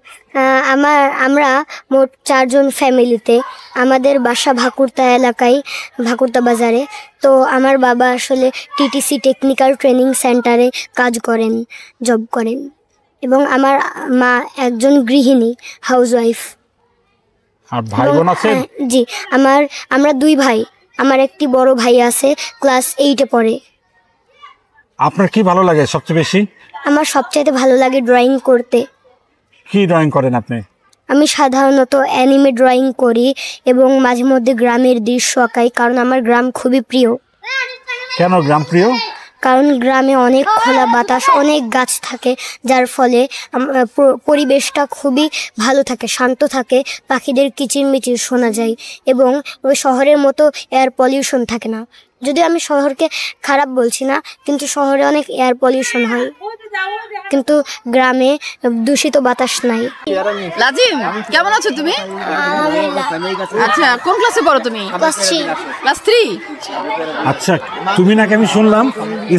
আমরা মোট 4 জন ফ্যামিলিতে। আমাদের বাসা ভাকুরতা এলাকায়, ভাকুরতা বাজারে। তো আমার বাবা আসলে টিটিসি টেকনিক্যাল ট্রেনিং সেন্টারে কাজ করেন, জব করেন। এবং আমার মা একজন গৃহিণী, হাউসওয়াইফ। আর ভাই বোন আছেন? জি, আমরা 2 ভাই। আমার একটি বড় ভাই আছে, ক্লাস 8-এ পড়ে। আপনার কি ভালো লাগে সবচেয়ে বেশি? আমার সবচাইতে ভালো লাগে ড্রয়িং করতে। কি ড্রয়িং করেন আপনি? আমি সাধারণত অ্যানিমে ড্রয়িং করি এবং মাঝে মধ্যে গ্রামের দৃশ্য আঁকাই, কারণ আমার গ্রাম খুবই প্রিয়। কেন গ্রাম প্রিয়? কারণ গ্রামে অনেক খোলা বাতাস, অনেক গাছ থাকে, যার ফলে পরিবেশটা খুবই ভালো থাকে, শান্ত থাকে, পাখিদের কিচিরমিচির শোনা যায় এবং ওই শহরের মতো এয়ার পলিউশন থাকে না। যদিও আমি শহরকে খারাপ বলছি না, কিন্তু শহরে অনেক এয়ার পলিউশন হয়, কিন্তু গ্রামে দূষিত বাতাস নাই। লাজিম, কেমন আছো তুমি? আচ্ছা, কোন ক্লাসে পড়ো তুমি? ক্লাস 3। ক্লাস 3? আচ্ছা, তুমি নাকি আমি শুনলাম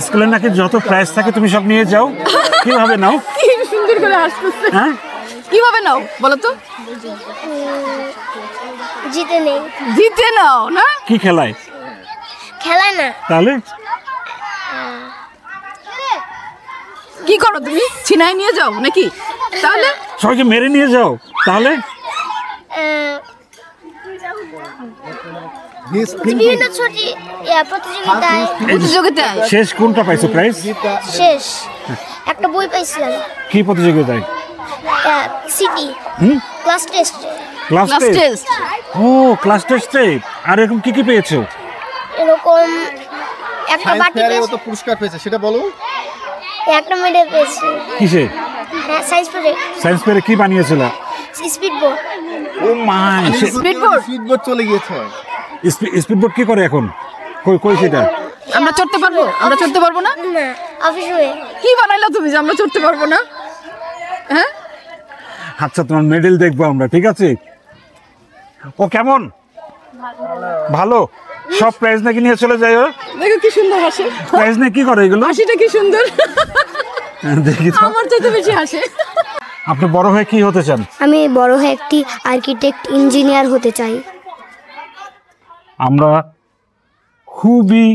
স্কুলে নাকি যত প্রাইজ থাকে তুমি সব নিয়ে যাও, কিভাবে নাও? কি সুন্দর করে হাসতেছে। হ্যাঁ, কিভাবে নাও বলো তো? জিতে নেই। জিতে নাও না? কি খেলায়? খেলায় না। তাহলে কি করো তুমি? ছিনাই নিয়ে যাও নাকি? তাহলে সবাইকে মেরে নিয়ে যাও, তাহলে বিভিন্ন ছুটি প্রতিযোগিতায় শেষ কোনটা পাইছো প্রাইজ? শেষ একটা বই পাইছিলাম। কি প্রতিযোগিতায়? CT class test. Class class test? Test. ও, ক্লাস টেস্টে। আর এরকম কি কি পেয়েছো? এরকম একটা বাটি পেয়েছি, তো পুরস্কার পেয়েছে, সেটা বলো। একটা মেডেল পেয়েছি। কিসে? সায়েন্স ফেয়ারে সায়েন্স ফেয়ারে কি বানিয়েছিল? Speed boat. Oh my, speedboat. Speedboat চলে গিয়েছে। স্পিডবোট কি করে এখন? কই কই সেটা? আমরা চড়তে পারবো? আমরা চড়তে পারবো না? না, অফিস হয়ে। কি বানাইলা তুমি যে আমরা চড়তে পারবো না? হ্যাঁ, আচ্ছা, তোমার মেডেল দেখবো আমরা, ঠিক আছে? ও কেমন? ভালো। সব প্রাইজ নাকি নিয়ে চলে যায়? ও দেখো কি সুন্দর হাসে। প্রাইজ নিয়ে কি করে এগুলো? হাসিটা কি সুন্দর। দেখি তো। আমার চাইতে বেশি হাসে। আপনি বড় হয়ে কি হতে চান? আমি বড় হয়ে একটি আর্কিটেক্ট, ইঞ্জিনিয়ার হতে চাই। আমরা খুবই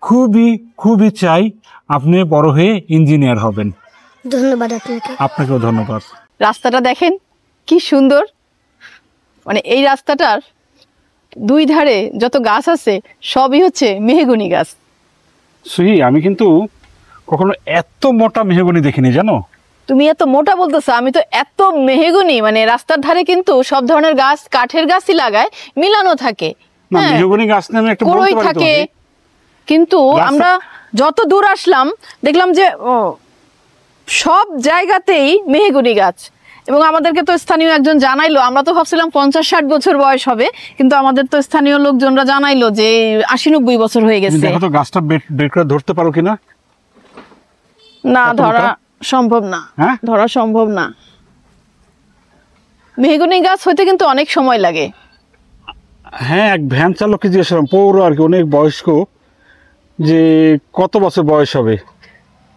খুবই খুবই চাই আপনি বড় হয়ে ইঞ্জিনিয়ার হবেন। ধন্যবাদ আপনাকে। আপনাকেও ধন্যবাদ। রাস্তাটা দেখেন কি সুন্দর, মানে এই রাস্তাটার 2 ধারে যত গাছ আছে সবই হচ্ছে মেহগনি গাছ। সুহি, আমি কিন্তু কখনো এত মোটা মেহগনি দেখিনি, জানো? তুমি এত মোটা বলতেছো, আমি তো এত মেহগনি, মানে রাস্তার ধারে কিন্তু সব ধরনের গাছ, কাঠের গাছই লাগায়, মিলানো থাকে। না, হ্যাঁ, মেহগনি গাছ নিয়ে আমি একটা বলতে কড়ই পারি থাকে, তোমাকে। কিন্তু রাস্তা- আমরা যত দূর আসলাম দেখলাম যে সব জায়গাতেই মেহগনি গাছ। এবং আমাদেরকে তো স্থানীয় একজন জানাইলো, আমরা তো ভাবছিলাম 50-60 বছর বয়স হবে, কিন্তু আমাদের তো স্থানীয় লোকজনরা জানাইলো যে 80-90 বছর হয়ে তুমি গেছে। দেখো তো গাছটা বের করে ধরতে পারো কিনা? না, এত ধরা মোটা? সম্ভব না। হ্যাঁ? ধরা সম্ভব না। মেহগনি গাছ হইতে কিন্তু অনেক সময় লাগে। হ্যাঁ, এক ভ্যান চালককে জিজ্ঞেস করলাম, পৌর আর কি, অনেক বয়স্ক, যে কত বছর বয়স হবে।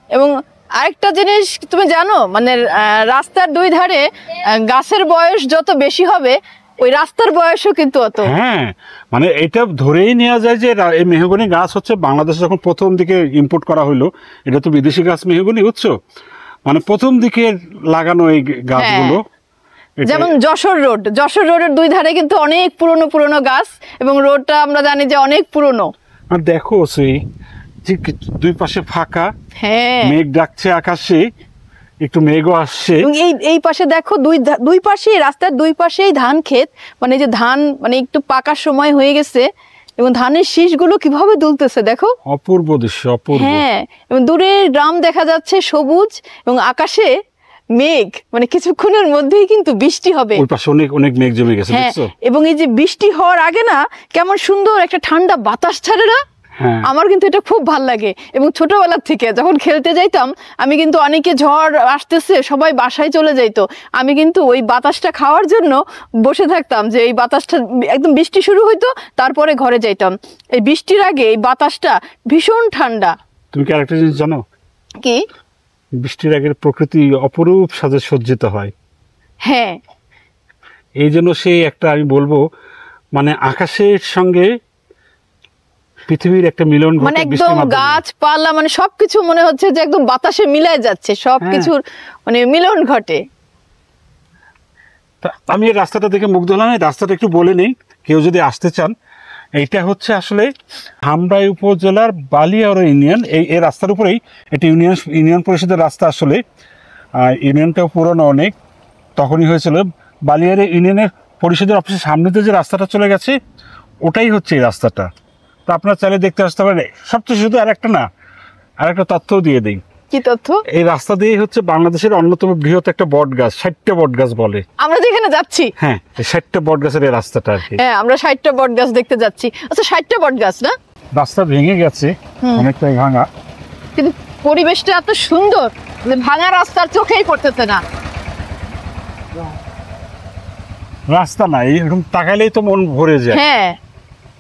এবং আরেকটা জিনিস তুমি জানো, মানে রাস্তার 2 ধারে গাছের বয়স যত বেশি হবে, ওই রাস্তার বয়সও কিন্তু অত। হ্যাঁ, মানে এটা ধরেই নেওয়া যায় যে এই মেহগনি গাছ হচ্ছে বাংলাদেশে যখন প্রথম দিকে ইম্পোর্ট করা হলো, এটা তো বিদেশি গাছ মেহগনি, বুঝছো? মানে প্রথম দিকে লাগানো এই গাছগুলো। এটা- যেমন যশোর রোডের 2 ধারে কিন্তু অনেক পুরনো পুরনো গাছ, এবং রোডটা আমরা জানি যে অনেক পুরনো। আর দেখো সেই যে 2 পাশে ফাঁকা, হ্যাঁ, মেঘ ডাকছে আকাশে, একটু মেঘও আসছে। এবং এই পাশে দেখো দুই পাশেই, রাস্তার 2 পাশেই ধান ক্ষেত, মানে এই যে ধান মানে একটু পাকার সময় হয়ে গেছে, এবং ধানের শীষগুলো কিভাবে দুলতেছে দেখো। অপূর্ব দৃশ্য, অপূর্ব। হ্যাঁ, এবং দূরের গ্রাম দেখা যাচ্ছে সবুজ, এবং আকাশে মেঘ, মানে কিছুক্ষণের মধ্যেই কিন্তু বৃষ্টি হবে। ওই পাশে অনেক অনেক মেঘ জমে গেছে, হ্যাঁ, দেখছো? এবং এই যে বৃষ্টি হওয়ার আগে না কেমন সুন্দর একটা ঠান্ডা বাতাস ছাড়ে না? হ্যাঁ। আমার কিন্তু এটা খুব ভাল লাগে। এবং ছোটবেলা থেকে যখন খেলতে যাইতাম, আমি কিন্তু অনেকে ঝড় আসতেছে সবাই বাসায় চলে যাইতো, আমি কিন্তু ওই বাতাসটা খাওয়ার জন্য বসে থাকতাম, যে এই বাতাসটা একদম বৃষ্টি শুরু হইতো, তারপরে ঘরে যাইতাম। এই বৃষ্টির আগে এই বাতাসটা ভীষণ ঠান্ডা। তুমি কি আরেকটা জিনিস জানো? কি? বৃষ্টির আগের প্রকৃতি অপরূপ সাজে সজ্জিত হয়। হ্যাঁ, এই জন্য সেই একটা আমি বলবো, মানে আকাশের সঙ্গে পৃথিবীর একটা মিলন ঘটে মানে বৃষ্টির একদম মাধ্যমে। গাছপালা মানে সবকিছু মনে হচ্ছে যে একদম বাতাসে মিলাই যাচ্ছে, সবকিছুর মানে মিলন ঘটে। তা আমি এই রাস্তাটা দেখে মুগ্ধ হলাম। এই রাস্তাটা একটু বলে নেই, কেউ যদি আসতে চান। এইটা হচ্ছে আসলে ধামরাই উপজেলার বালিয়াড়া ইউনিয়ন। এই রাস্তার উপরেই এটি ইউনিয়ন পরিষদের রাস্তা। আসলে ইউনিয়নটাও পুরনো অনেক, তখনই হয়েছিল। বালিয়াড়া ইউনিয়নের পরিষদের অফিসের সামনেতে যে রাস্তাটা চলে গেছে ওটাই হচ্ছে এই রাস্তাটা। তো আপনারা চাইলে দেখতে আসতে পারেন। সবচেয়ে শুধু আর একটা তথ্যও দিয়ে দিই। কি তথ্য? এই রাস্তা দিয়ে হচ্ছে বাংলাদেশের অন্যতম বৃহৎ একটা বট গাছ, 60টা বট গাছ বলে। আমরা যেখানে যাচ্ছি, হ্যাঁ, এই 60টা বট গাছের এই রাস্তাটা আর কি। হ্যাঁ আমরা 60টা বট গাছ দেখতে যাচ্ছি। আচ্ছা 60টা বট গাছ না? রাস্তা ভেঙে গেছে, অনেকটাই ভাঙা, কিন্তু পরিবেশটা এত সুন্দর যে ভাঙা রাস্তার চোখেই পড়তেছে না। রাস্তা নাই, এরকম তাকাইলেই তো মন ভরে যায়। হ্যাঁ,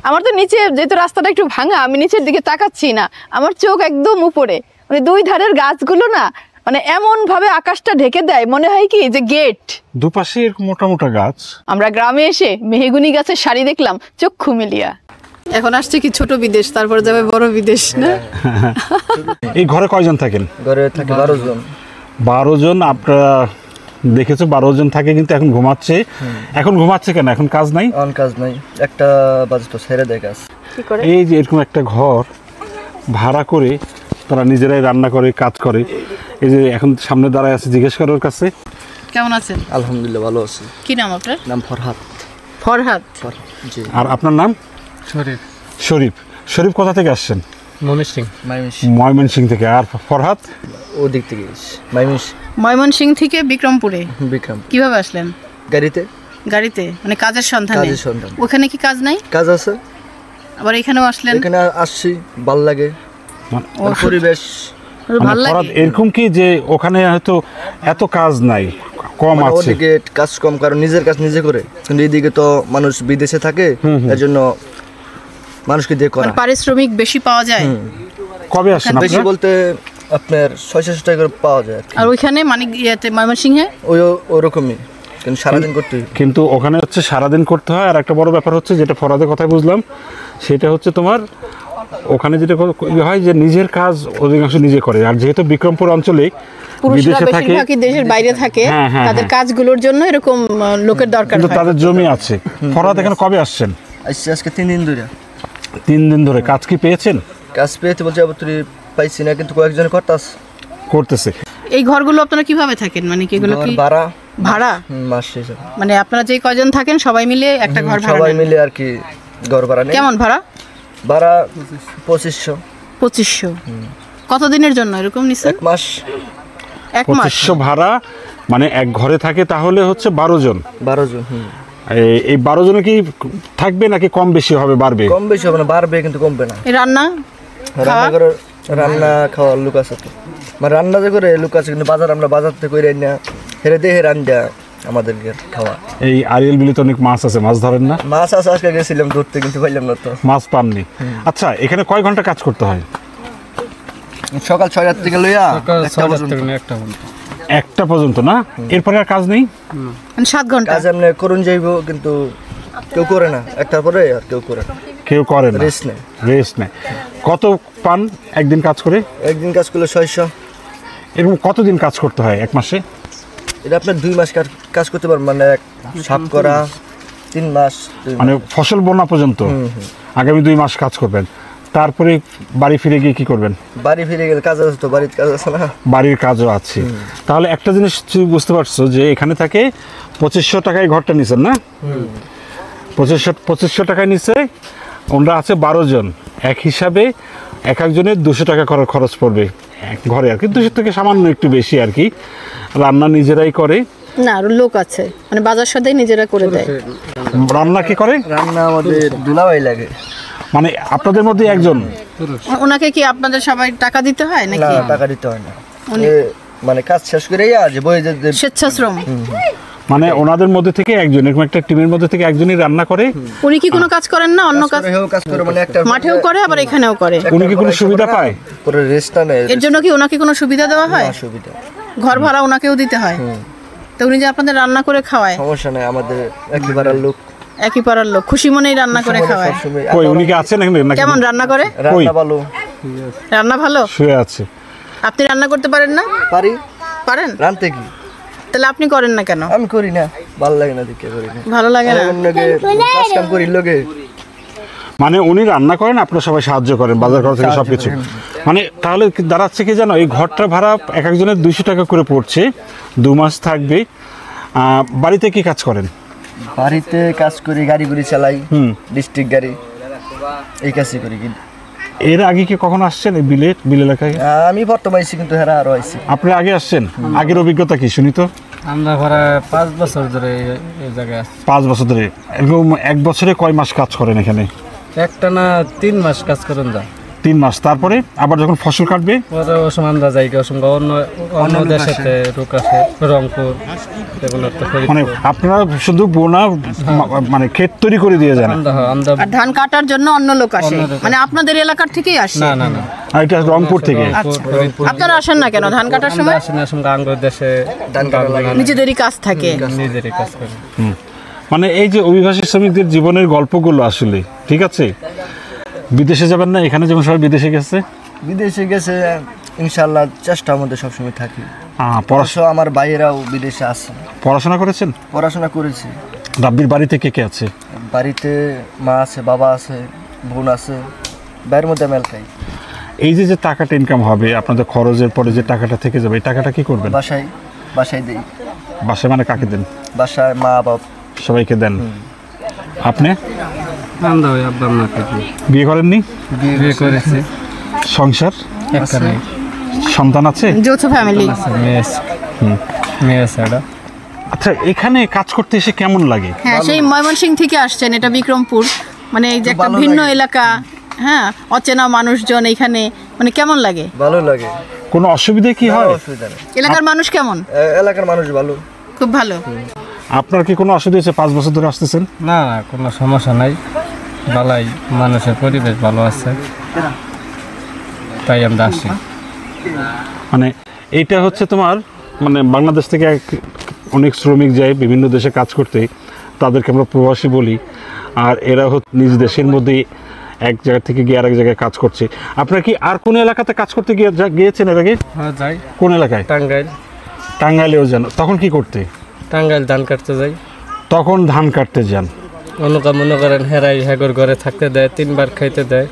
আমার তো নিচে যেহেতু রাস্তাটা একটু ভাঙা, আমি নিচের দিকে তাকাচ্ছি না, আমার চোখ একদম উপরে। মানে দুই ধারের গাছগুলো না মানে এমন ভাবে আকাশটা ঢেকে দেয়, মনে হয় কি যে গেট। দুপাশে এরকম মোটা মোটা গাছ। আমরা গ্রামে এসে মেহগুনি গাছের সারি দেখলাম চক্ষু মিলিয়া। এখন আসছে কি ছোট বিদেশ, তারপর যাবে বড় বিদেশ না? এই ঘরে কয়জন থাকেন? ঘরে থাকে 12 জন। 12 জন আপনারা দেখেছো, 12 জন থাকে, কিন্তু এখন ঘুমাচ্ছে। এখন ঘুমাচ্ছে কেন? এখন কাজ নাই, অন কাজ নাই, একটা বাজে তো ছেড়ে দেয় কাজ। কি করে? এই যে এরকম একটা ঘর ভাড়া করে তারা নিজেরাই রান্না করে, কাজ করে। এই যে এখন সামনে দাঁড়ায় আছে, জিজ্ঞেস করার কাছে। কেমন আছেন? আলহামদুলিল্লাহ ভালো আছি। কি নাম আপনার? নাম ফরহাদ। ফরহাদ। জি। আর আপনার নাম? শরীফ। শরীফ। শরীফ কোথা থেকে আসছেন? ময়মনসিংহ থেকে। আর ফরহাদ? ওদিক থেকে ময়মনসিংহ থেকে বিক্রমপুরে। বিক্রম। কিভাবে আসলেন? গাড়িতে মানে কাজের সন্ধানে? কাজের সন্ধান। ওখানে কি কাজ নাই? কাজ আছে, আবার এখানেও আসলেন? এখানে আসছি, ভাল লাগে পরিবেশ। ভালো ফরহাদ, লাগে। এরকম কি যে ওখানে হয়তো এত কাজ নাই, কম আছে? ওদিকে কাজ কম, কারণ নিজের কাজ নিজে করে, কিন্তু এদিকে তো মানুষ বিদেশে থাকে, এর জন্য মানুষকে দিয়ে করা। মানে পারিশ্রমিক বেশি পাওয়া যায়। কবে আসেন বেশি আপনারা? বলতে আপনার 600 টাকা করে পাওয়া যায়। আর ওইখানে মানে ইয়েতে ময়মনসিংহে ওরকমই, কিন্তু সারাদিন করতে হয়। কিন্তু ওখানে হচ্ছে সারাদিন করতে হয়। আর একটা বড় ব্যাপার হচ্ছে, যেটা ফরহাদের কথাই বুঝলাম, সেটা হচ্ছে তোমার ওখানে যেটা হয় যে নিজের কাজ অধিকাংশ নিজে করে। আর যেহেতু বিক্রমপুর অঞ্চলে পুরুষরা বিদেশে থাকে, বেশিরভাগই দেশের বাইরে থাকে, হ্যাঁ, হ্যাঁ, তাদের হ্যাঁ। কাজগুলোর জন্য এরকম লোকের দরকার কিন্তু হয়। তাদের জমি আছে। ফরহাদ এখানে কবে আসছেন? আজকে 3 দিন ধরে। 3 দিন ধরে। কাজ কি পেয়েছেন? কাজ পেয়েতে বলছে আবার পাইছি না, কিন্তু কয়েকজন করতেছে। এই ঘরগুলো আপনারা কিভাবে থাকেন? মানে কি এগুলো কি ভাড়া? মাস হিসাবে। মানে আপনারা যে কয়জন থাকেন সবাই মিলে একটা ঘর ভাড়া সবাই নেন? মিলে আর কি ঘর ভাড়া নেই। কেমন ভাড়া? 2500। 2500। কতদিনের জন্য এরকম নিছেন? 1 মাস। 1 মাস 2500 ভাড়া, মানে এক ঘরে থাকে তাহলে হচ্ছে 12 জন। 12 জন। এই 12 জনে কি থাকবে নাকি কম বেশি হবে, বাড়বে? কম বেশি হবে না, বাড়বে, কিন্তু কমবে না। এই রান্না খাওয়ার লোক আছে তো, মানে রান্না যে করে লোক আছে, কিন্তু আমরা বাজার থেকে করে না, হেরে দিয়ে রান্না আমাদেরকে খাওয়া। এই আরিয়াল বিলে তো অনেক মাছ আছে, মাছ ধরেন না? মাছ আছে, আজকে গেছিলাম ধরতে, কিন্তু পাইলাম না তো। মাছ পাননি? আচ্ছা, এখানে কয় ঘন্টা কাজ করতে হয়? সকাল 6টা থেকে লইয়া 1টা পর্যন্ত না? এরপরে আর কাজ নেই? মানে 7 ঘন্টা কাজ এমনি করুন যাইব, কিন্তু কেউ করে না। 1টার পরে আর কেউ করে না, রেস্ট নেই। কত পান একদিন কাজ করে? একদিন কাজ করলে 600। এরকম কতদিন কাজ করতে হয় এক মাসে? এটা আপনার 2 মাস কাজ করতে পারবেন, মানে সাপ করা 3 মাস, মানে ফসল বোনা পর্যন্ত আগামী 2 মাস কাজ করবেন। তারপরে বাড়ি ফিরে গিয়ে কি করবেন? বাড়ি ফিরে গেলে কাজ আছে তো, বাড়ির কাজ আছে না? বাড়ির কাজও আছে। তাহলে একটা জিনিস তুমি বুঝতে পারছো যে এখানে থাকে 2500 টাকায় ঘরটা নিছেন না? 2500 টাকায় নিছে। ওনারা আছে 12 জন, এক হিসাবে এক একজনের 200 টাকা করার খরচ পড়বে এক ঘরে আর কি। 200 থেকে সামান্য একটু বেশি আর কি। রান্না নিজেরাই করে না? আর লোক আছে, মানে বাজার সদাই নিজেরা করে দেয়। রান্না কি করে? রান্না আমাদের দুলাভাই লাগে। মানে আপনাদের মধ্যে একজন? ওনাকে কি আপনাদের সবাই টাকা দিতে হয় নাকি? না, টাকা দিতে হয় না, মানে কাজ শেষ করে স্বেচ্ছাশ্রম। মানে ওনাদের মধ্যে থেকে একজন, এরকম একটা টিমের মধ্যে থেকে একজনই রান্না করে। উনি কি কোনো কাজ করেন না? অন্য কাজ করে, মানে একটা মাঠেও করে আবার এখানেও করে। উনি কি কোনো সুবিধা পায়? পরে রেস্টটা নেয়। এর জন্য কি ওনাকে কোনো সুবিধা দেওয়া হয়? সুবিধা, ঘর ভাড়া ওনাকেও দিতে হয়। তো উনি যে আপনাদের রান্না করে খাওয়ায়? সমস্যা নাই, আমাদের একেবারে লোক। একই পাড়ার লোক, খুশি মনেই রান্না করে খাওয়ায়। কই উনি কি আছেন এখানে নাকি? কেমন রান্না করে? রান্না ভালো, রান্না ভালো। শুয়ে আছে। আপনি রান্না করতে পারেন না? পারি। পারেন? রান্তে কি? তাহলে আপনি করেন না কেন? আমি করি না, ভালো লাগে না, দেখে করি না। ভালো লাগে না? কাজ কাম করি লোকে। মানে উনি রান্না করেন, আপনারা সবাই সাহায্য করেন বাজার করা থেকে সবকিছু। মানে তাহলে দাঁড়াচ্ছে কি জানো, এই ঘরটা ভাড়া এক একজনের 200 টাকা করে পড়ছে, 2 মাস থাকবে। বাড়িতে কি কাজ করেন? বাড়িতে কাজ করি, গাড়ি গুড়ি চালাই, ডিস্ট্রিক্ট গাড়ি, এই কাজই করি। কিন্তু এর আগে কি কখনো আসছেন এই বিল এলাকায়? আমি বর্তমানে আইছি, কিন্তু হেরা আরো আইছি। আপনি আগে আসছেন? আগের অভিজ্ঞতা কি শুনি তো। আমরা প্রায় 5 বছর ধরে এই জায়গায় আছি। 5 বছর ধরে। এরকম এক বছরে কয় মাস কাজ করেন এখানে? একটা না 3 মাস কাজ করেন দা। 3 মাস। তারপরে আবার যখন ফসল কাটবে পরে ওসম আমরা যাই, ওসম অন্য দেশেতে রোক আসে, রংপুর এগুলো তো করি। মানে আপনারা শুধু বোনা মানে ক্ষেত তৈরি করে দিয়ে যান? আর ধান কাটার জন্য অন্য লোক আসে, মানে আপনাদের এলাকার থেকেই আসে? না না না, এটা রংপুর থেকে। আপনারা আসেন না কেন ধান কাটার সময়? আসেন আসেন, আঙ্গুর দেশে ধান কাটা লাগে, নিজেদেরই কাজ থাকে, নিজেরই কাজ করি। মানে এই যে অভিবাসী শ্রমিকদের জীবনের গল্পগুলো আসলে ঠিক আছে। বিদেশে যাবেন না? এখানে যেমন সবাই বিদেশে গেছে, বিদেশে গেছে ইনশাআল্লাহ, চেষ্টার মধ্যে সবসময় থাকি। পড়াশোনা, আমার ভাইয়েরাও বিদেশে আছে। পড়াশোনা করেছেন? পড়াশোনা করেছি। রাব্বির বাড়িতে কে কে আছে? বাড়িতে মা আছে, বাবা আছে, বোন আছে, বাইরের মধ্যে মেলকাই। এই যে যে টাকাটা ইনকাম হবে আপনাদের খরচের পরে, যে টাকাটা থেকে যাবে, এই টাকাটা কি করবেন? বাসায় দেই। বাসায় মানে কাকে দেন? বাসায় মা বাবা সবাইকে দেন। আপনি? আমরা ওই আব্বা আম্মাকে দিই। বিয়ে করেননি? বিয়ে করেছি। সংসার? একটা নেই। সন্তান আছে? যৌথ ফ্যামিলি। মেয়ে আছে একটা। আচ্ছা, এখানে কাজ করতে এসে কেমন লাগে? হ্যাঁ, সেই ময়মনসিংহ থেকে আসছেন, এটা বিক্রমপুর, মানে এই যে একটা ভিন্ন এলাকা, হ্যাঁ, অচেনা মানুষজন এখানে, মানে কেমন লাগে? ভালো লাগে। কোনো অসুবিধা কি হয়? অসুবিধা নেই। এলাকার মানুষ কেমন? এলাকার মানুষ ভালো, খুব ভালো। আপনার কি কোনো অসুবিধা হয়েছে? 5 বছর ধরে আসতেছেন? না না, কোনো সমস্যা নাই, ভালোই, মানুষের পরিবেশ ভালো আছে, তাই আমরা আসি। মানে এইটা হচ্ছে তোমার, মানে বাংলাদেশ থেকে অনেক শ্রমিক যায় বিভিন্ন দেশে কাজ করতে, তাদেরকে আমরা প্রবাসী বলি। আর এরা নিজ দেশের মধ্যেই এক জায়গা থেকে গিয়ে আরেক জায়গায় কাজ করছে। আপনারা কি আর কোন এলাকাতে কাজ করতে গিয়েছেন এর আগে? হ্যাঁ যাই। কোন এলাকায়? টাঙ্গাইল। টাঙ্গাইলেও যান? তখন কি করতে? টাঙ্গাইল ধান কাটতে যাই। তখন ধান কাটতে যান? মনে করেন হেরাই হেগর ঘরে থাকতে দেয়, 3 বার খাইতে দেয়।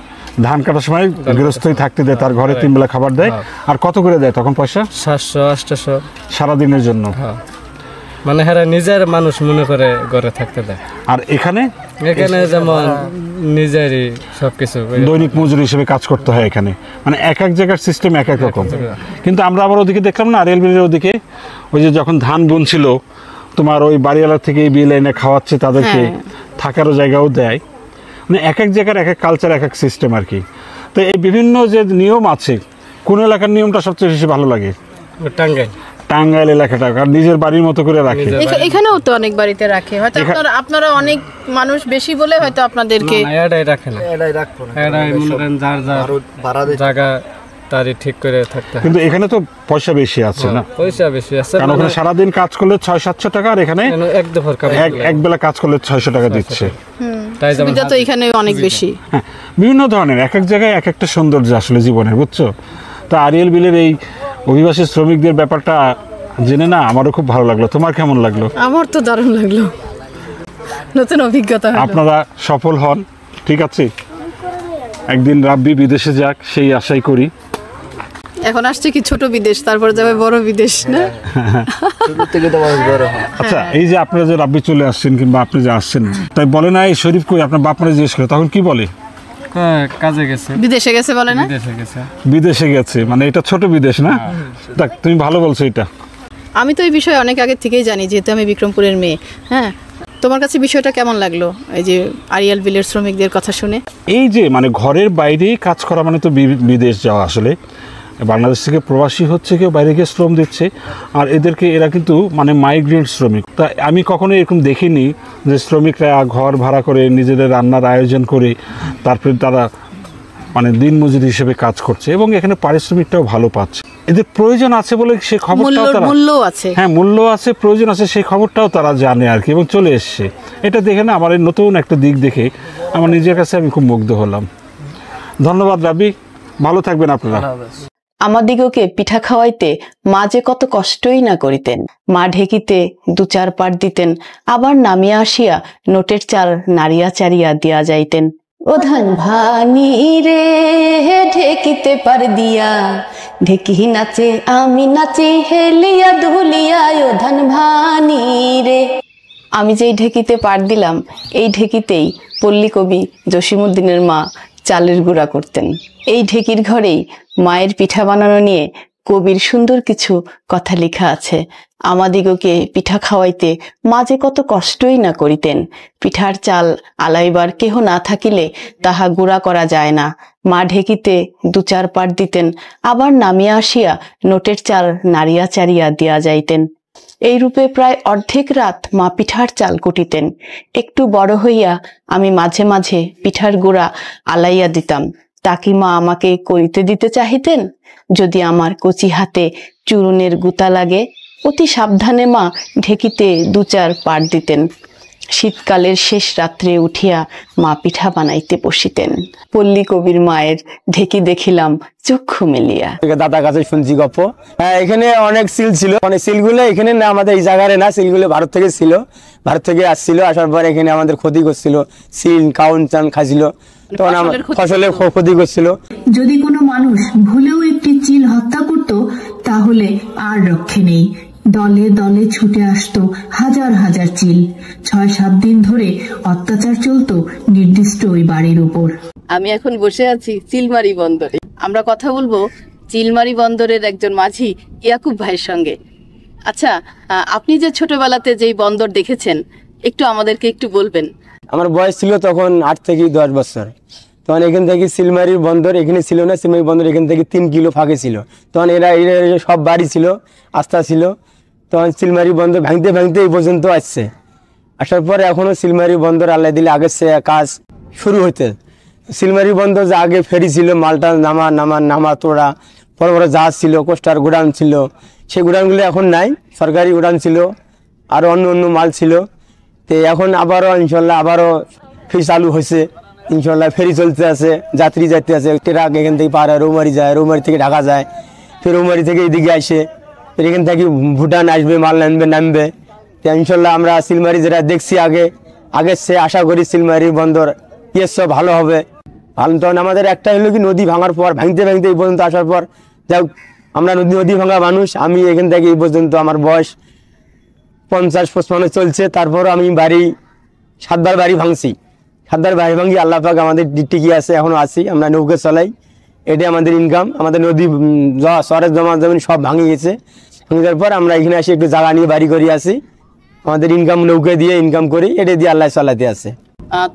ধান কাটার সময় গৃহস্থই থাকতে দেয়, তার ঘরে 3 বেলা খাবার দেয়। আর কত করে দেয় তখন পয়সা? 700-800 সারাদিনের জন্য। হ্যাঁ, মানে হেরা নিজের মানুষ মনে করে ঘরে থাকতে দেয়। আর এখানে যেমন নিজেরই সবকিছু দৈনিক মজুরি হিসেবে কাজ করতে হয় এখানে। মানে এক এক জায়গার সিস্টেম এক এক রকম। কিন্তু আমরা আবার ওদিকে দেখলাম না, রেলওয়ের ওদিকে, ওই যে যখন ধান বুনছিল, তোমার ওই বাড়িওয়ালা থেকে বিল এনে খাওয়াচ্ছে তাদেরকে, থাকারও জায়গাও দেয়। মানে এক এক জায়গার এক এক কালচার, এক এক সিস্টেম আর কি। তো এই বিভিন্ন যে নিয়ম আছে, কোন এলাকার নিয়মটা সবচেয়ে বেশি ভালো লাগে? টাঙ্গাইল এলাকাটা, কারণ নিজের বাড়ির মতো করে রাখে। এখানেও তো অনেক বাড়িতে রাখে, হয়তো আপনারা অনেক মানুষ বেশি বলে হয়তো আপনাদেরকে এটাই রাখে না, এটাই রাখবো না, এটাই মনে করেন যার যার জায়গা তারই ঠিক করে থাকতে। কিন্তু এখানে তো পয়সা বেশি আছে না? পয়সা বেশি আছে, কারণ ওখানে সারাদিন কাজ করলে 600-700 টাকা, আর এখানে এক বেলা কাজ করলে 600 টাকা দিচ্ছে। সুবিধা তো এখানে অনেক বেশি। বিভিন্ন ধরনের এক এক জায়গায় এক একটা সৌন্দর্য আসলে জীবনের, বুঝছো? তো আরিয়াল বিলের এই অভিবাসী শ্রমিকদের ব্যাপারটা জেনে না আমারও খুব ভালো লাগলো। তোমার কেমন লাগলো? আমার তো দারুণ লাগলো, নতুন অভিজ্ঞতা। আপনারা সফল হন, ঠিক আছে? একদিন রাব্বি বিদেশে যাক, সেই আশাই করি। এখন আসছে কি ছোট বিদেশ, তারপর যাবে বড় বিদেশ, না? আচ্ছা, এই যে আপনারা যে রাব্বি চলে আসছেন, কিংবা আপনি যে আসছেন, তাই বলে না এই শরীফ কই, আপনার বাপ মারা জিজ্ঞেস করে, তখন কি বলে? কাজে গেছে, বিদেশে গেছে বলে না? বিদেশে গেছে, মানে এটা ছোট বিদেশ না? দেখ, তুমি ভালো বলছো এটা। আমি তো এই বিষয়ে অনেক আগে থেকেই জানি, যেহেতু আমি বিক্রমপুরের মেয়ে। হ্যাঁ, তোমার কাছে বিষয়টা কেমন লাগলো এই যে আরিয়াল বিলের শ্রমিকদের কথা শুনে? এই যে মানে ঘরের বাইরে কাজ করা মানে তো বিদেশ যাওয়া। আসলে বাংলাদেশ থেকে প্রবাসী হচ্ছে, কেউ বাইরে গিয়ে শ্রম দিচ্ছে, আর এরা কিন্তু মানে মাইগ্রেন্ট শ্রমিক। তা আমি কখনো এরকম দেখিনি যে শ্রমিকরা ঘর ভাড়া করে নিজেদের রান্নার আয়োজন করে তারপরে তারা মানে দিন মজুরি হিসেবে কাজ করছে, এবং এখানে পারিশ্রমিকটাও ভালো পাচ্ছে। এদের প্রয়োজন আছে বলে সেই খবরটাও তারা মূল্য আছে, হ্যাঁ মূল্য আছে, প্রয়োজন আছে, সেই খবরটাও তারা জানে আর কি, এবং চলে এসছে। এটা দেখে না আমার এই নতুন একটা দিক দেখে আমার নিজের কাছে আমি খুব মুগ্ধ হলাম। ধন্যবাদ রাবি, ভালো থাকবেন আপনারা। আমাদিগকে পিঠা খাওয়াইতে মা যে কত কষ্টই না করিতেন। মা ঢেকিতে 2-4 পাট দিতেন, আবার নামিয়া আসিয়া নোটের চাল নাড়িয়া চারিয়া দিয়া যাইতেন। ও ধান ভানি রে ঢেকিতে পার দিয়া, ঢেকি নাচে আমি নাচি হেলিয়া দুলিয়া, ও ধান ভানি রে। আমি যেই ঢেকিতে পার দিলাম, এই ঢেকিতেই পল্লী কবি জসিমউদ্দিনের মা চালের গুঁড়া করতেন। এই ঢেকির ঘরেই মায়ের পিঠা বানানো নিয়ে কবির সুন্দর কিছু কথা লেখা আছে। আমাদিগকে পিঠা খাওয়াইতে মা যে কত কষ্টই না করিতেন। পিঠার চাল আলাইবার কেহ না থাকিলে তাহা গুঁড়া করা যায় না। মা ঢেকিতে 2-4 পাট দিতেন, আবার নামিয়া আসিয়া নোটের চাল নাড়িয়া চারিয়া দিয়া যাইতেন। এই রূপে প্রায় অর্ধেক রাত মা পিঠার চাল কুটিতেন। একটু বড় হইয়া আমি মাঝে মাঝে পিঠার গুঁড়া আলাইয়া দিতাম। তাকি মা আমাকে করিতে দিতে চাহিতেন। যদি আমার কচি হাতে চূর্ণের গুতা লাগে, অতি সাবধানে মা ঢেকিতে 2-4 পাট দিতেন। শীতকালের শেষ রাত্রে উঠিয়া মা পিঠা বানাইতে বসিতেন। পল্লী কবির মায়ের ঢেকি দেখিলাম চক্ষু মেলিয়া। দাদার কাছে শুনছি গল্প। হ্যাঁ, এখানে অনেক সিল ছিল, মানে সিলগুলো এখানে না, আমাদের এই জায়গায় না, সিলগুলো ভারত থেকে ছিল, ভারত থেকে আসছিল, আসার পর এখানে আমাদের ক্ষতি করছিল, সিল কাউন চান খাইছিল, তখন আমার ফসলের ক্ষতি করছিল। যদি কোনো মানুষ ভুলেও একটি চিল হত্যা করত, তাহলে আর রক্ষে নেই। দলে দলে ছুটে আসতো হাজার হাজার চিল। 6-7 দিন ধরে অত্যাচার চলতো নির্দিষ্ট ওই বাড়ির উপর। আমি এখন বসে আছি চিলমারি বন্দরে। আমরা কথা বলবো চিলমারি বন্দরের একজন মাঝি ইয়াকুব ভাইয়ের সঙ্গে। আচ্ছা, আপনি যে ছোটবেলাতে যেই বন্দর দেখেছেন, একটু আমাদেরকে একটু বলবেন। আমার বয়স ছিল তখন 8 থেকে 10 বছর। তখন এখান থেকে সিলমারির বন্দর এখানে ছিল না, সিলমারি বন্দর এখান থেকে 3 কিলো ফাঁকে ছিল। তখন এরা সব বাড়ি ছিল, আস্থা ছিল। তখন সিলমারি বন্দর ভাঙতে ভাঙতে এই পর্যন্ত আসছে। আসার পরে এখনো সিলমারি বন্দর আল্লাহ দিলে আগের সে কাজ শুরু হইতে। সিলমারি বন্দর যে আগে ফেরি ছিল, মালটা নামা তোড়া, বড় বড় জাহাজ ছিল, কোস্টার গোডাউন ছিল, সেই গোডাউনগুলো এখন নাই, সরকারি গোডাউন ছিল, আরও অন্য অন্য মাল ছিল। তো এখন আবারও ইনশাল্লাহ আবারও ফেরি চালু হয়েছে, ইনশাল্লাহ ফেরি চলতে আছে, যাত্রী যাইতে আছে, ট্রাক এখান থেকে পার হয়, রৌমারি যায়, রৌমারি থেকে ঢাকা যায়, ফের রৌমারি থেকে এদিকে আসে, ফের এখান থেকে ভুটান আসবে, মাল নামবে। তো ইনশাল্লাহ আমরা সিলমারি যেটা দেখছি আগের সে আশা করি সিলমারি বন্দর সব ভালো হবে। ভালো তখন আমাদের একটা হলো কি, নদী ভাঙার পর ভাঙতে ভাঙতে এই পর্যন্ত আসার পর, যাই আমরা নদী ভাঙা মানুষ। আমি এখান থেকে এই পর্যন্ত আমার বয়স 50-55 চলছে। তারপরও আমি 7বার বাড়ি ভাঙছি, 7বার বাড়ি ভাঙি আল্লাহ পাক আমাদের টিকি আছে, এখনো আছি, আমরা নৌকা চালাই, এটাই আমাদের ইনকাম। আমাদের নদী শহরের জমা জমিন সব ভাঙে গেছে। ভাঙার পর আমরা এখানে আসি, একটু জায়গা নিয়ে বাড়ি করি আসি, আমাদের ইনকাম নৌকা দিয়ে ইনকাম করি, এটা দিয়ে আল্লাহ চালাতে আছে।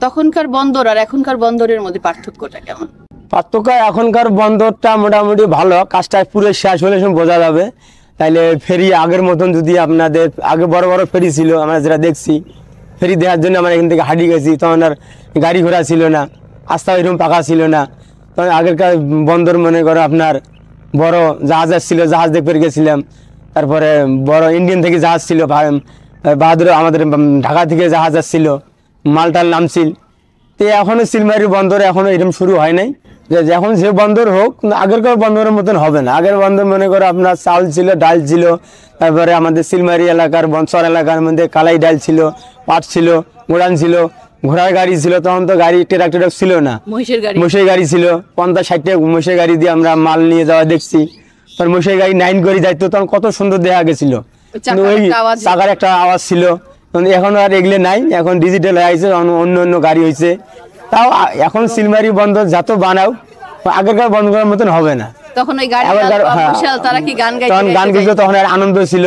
তখনকার বন্দর আর এখনকার বন্দরের মধ্যে পার্থক্যটা কেমন? পার্থক্য, এখনকার বন্দরটা মোটামুটি ভালো, কাজটা পুরো শেষ হলে বোঝা যাবে। তাইলে ফেরি আগের মতন যদি আপনাদের আগে বড় বড় ফেরি ছিল, আমরা যেটা দেখছি, ফেরি দেওয়ার জন্য আমরা এখান থেকে হাঁটি গেছি, তখন আর গাড়ি ঘোড়া ছিল না, রাস্তা এরকম পাকা ছিল না। তখন আগেরকার বন্দর মনে করো আপনার বড় জাহাজ ছিল, জাহাজ দেখতে গেছিলাম। তারপরে বড় ইন্ডিয়ান থেকে জাহাজ ছিল, বাহাদুর আমাদের ঢাকা থেকে জাহাজ আসছিল, মালটাল নামছিল। তো এখনো সিলমারি বন্দর এখনো এরকম শুরু হয় নাই, যে এখন যে বন্দর হোক, আগেরকার বন্দরের মতন হবে না। আগের বন্দর মনে করো আপনার চাউল ছিল, ডাল ছিল, তারপরে আমাদের সিলমারি এলাকার বনসর এলাকার মধ্যে কালাই ডাল ছিল, পাট ছিল, গোড়ান ছিল, ঘোড়ার গাড়ি ছিল। তখন তো গাড়ি ট্রাক ছিল না, মহিষের গাড়ি ছিল, 50-60টা মহিষের গাড়ি দিয়ে আমরা মাল নিয়ে যাওয়া দেখছি। তখন মহিষের গাড়ি 9 করে যাইতো, তখন কত সুন্দর দেখা গেছিল, ওই চাকার একটা আওয়াজ ছিল। এখন আর এগুলো নাই, এখন ডিজিটাল হয়ে গেছে, অন্য অন্য গাড়ি হয়েছে। তাও এখন সিলমারি বন্দর যত বানাও আগেরকার বন্দরের মতন হবে না। তখন ওই গাড়ি তারা কি গান গাইতো, তখন আর আনন্দ ছিল।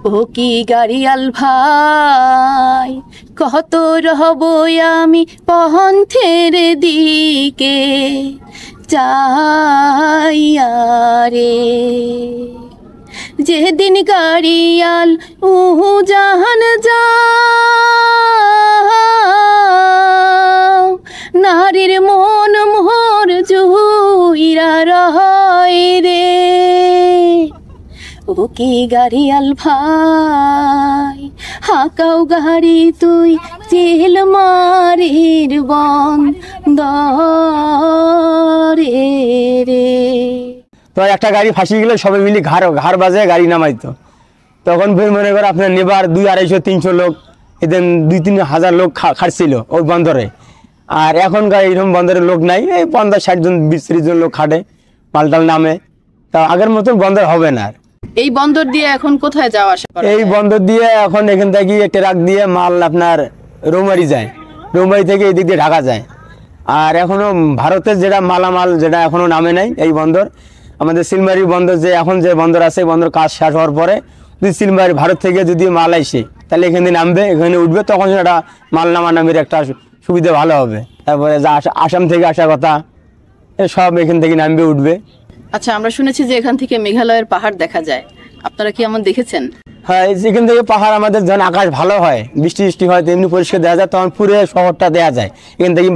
ও কি গাড়িয়াল ভাই, কত রহব আমি পন্থের দিকে যাইয়া রে, যেদিন গাড়িয়াল জাহান যাও, নারীর মন মোহর জুইরা রয় রে। ও কি গাড়িয়াল ভাই হাকাও গাড়ি তুই চিলমারির বন্দরে রে। তো একটা গাড়ি ফাঁসি গেলে সবাই মিলে ঘাড় বাজে গাড়ি নামাইতো। তখন ফের মনে করে আপনার নেবার 200-250-300 লোক, এদের 2-3 হাজার লোক খাটছিল ওই বন্দরে। আর এখনকার এইরকম বন্দরে লোক নাই, এই 50-60 জন 20-30 জন লোক খাটে, মালটাল নামে। তা আগের মতন বন্দর হবে না। এই বন্দর দিয়ে এখন কোথায় যাওয়া আসা করে? এই বন্দর দিয়ে এখন এখান থেকে ট্রাক দিয়ে মাল আপনার রৌমারি যায়, রৌমারি থেকে এই দিক দিয়ে ঢাকা যায়। আর এখনো ভারতের যেটা মালামাল যেটা এখনো নামে নাই এই বন্দর, আমাদের সিলমারি বন্দর যে এখন যে বন্দর আছে, বন্দর কাজ শেষ হওয়ার পরে যদি সিলমারি ভারত থেকে যদি মাল আসে তাহলে এখানে নামবে, এখানে উঠবে, তখন সেটা মাল নামানামির একটা সুবিধা ভালো হবে। তারপরে যা আসাম থেকে আসা কথা সব এখান থেকে নামবে, উঠবে। আচ্ছা, আমরা শুনেছি যে এখান থেকে মেঘালয়ের পাহাড় দেখা যায়, আপনারা কি এমন দেখেছেন? হ্যাঁ, এখান থেকে পাহাড় আমাদের যখন আকাশ ভালো হয়, বৃষ্টি হয়, তেমনি পরিষ্কার দেখা যায়, তখন পুরো শহরটা দেয়া যায়। এখান থেকে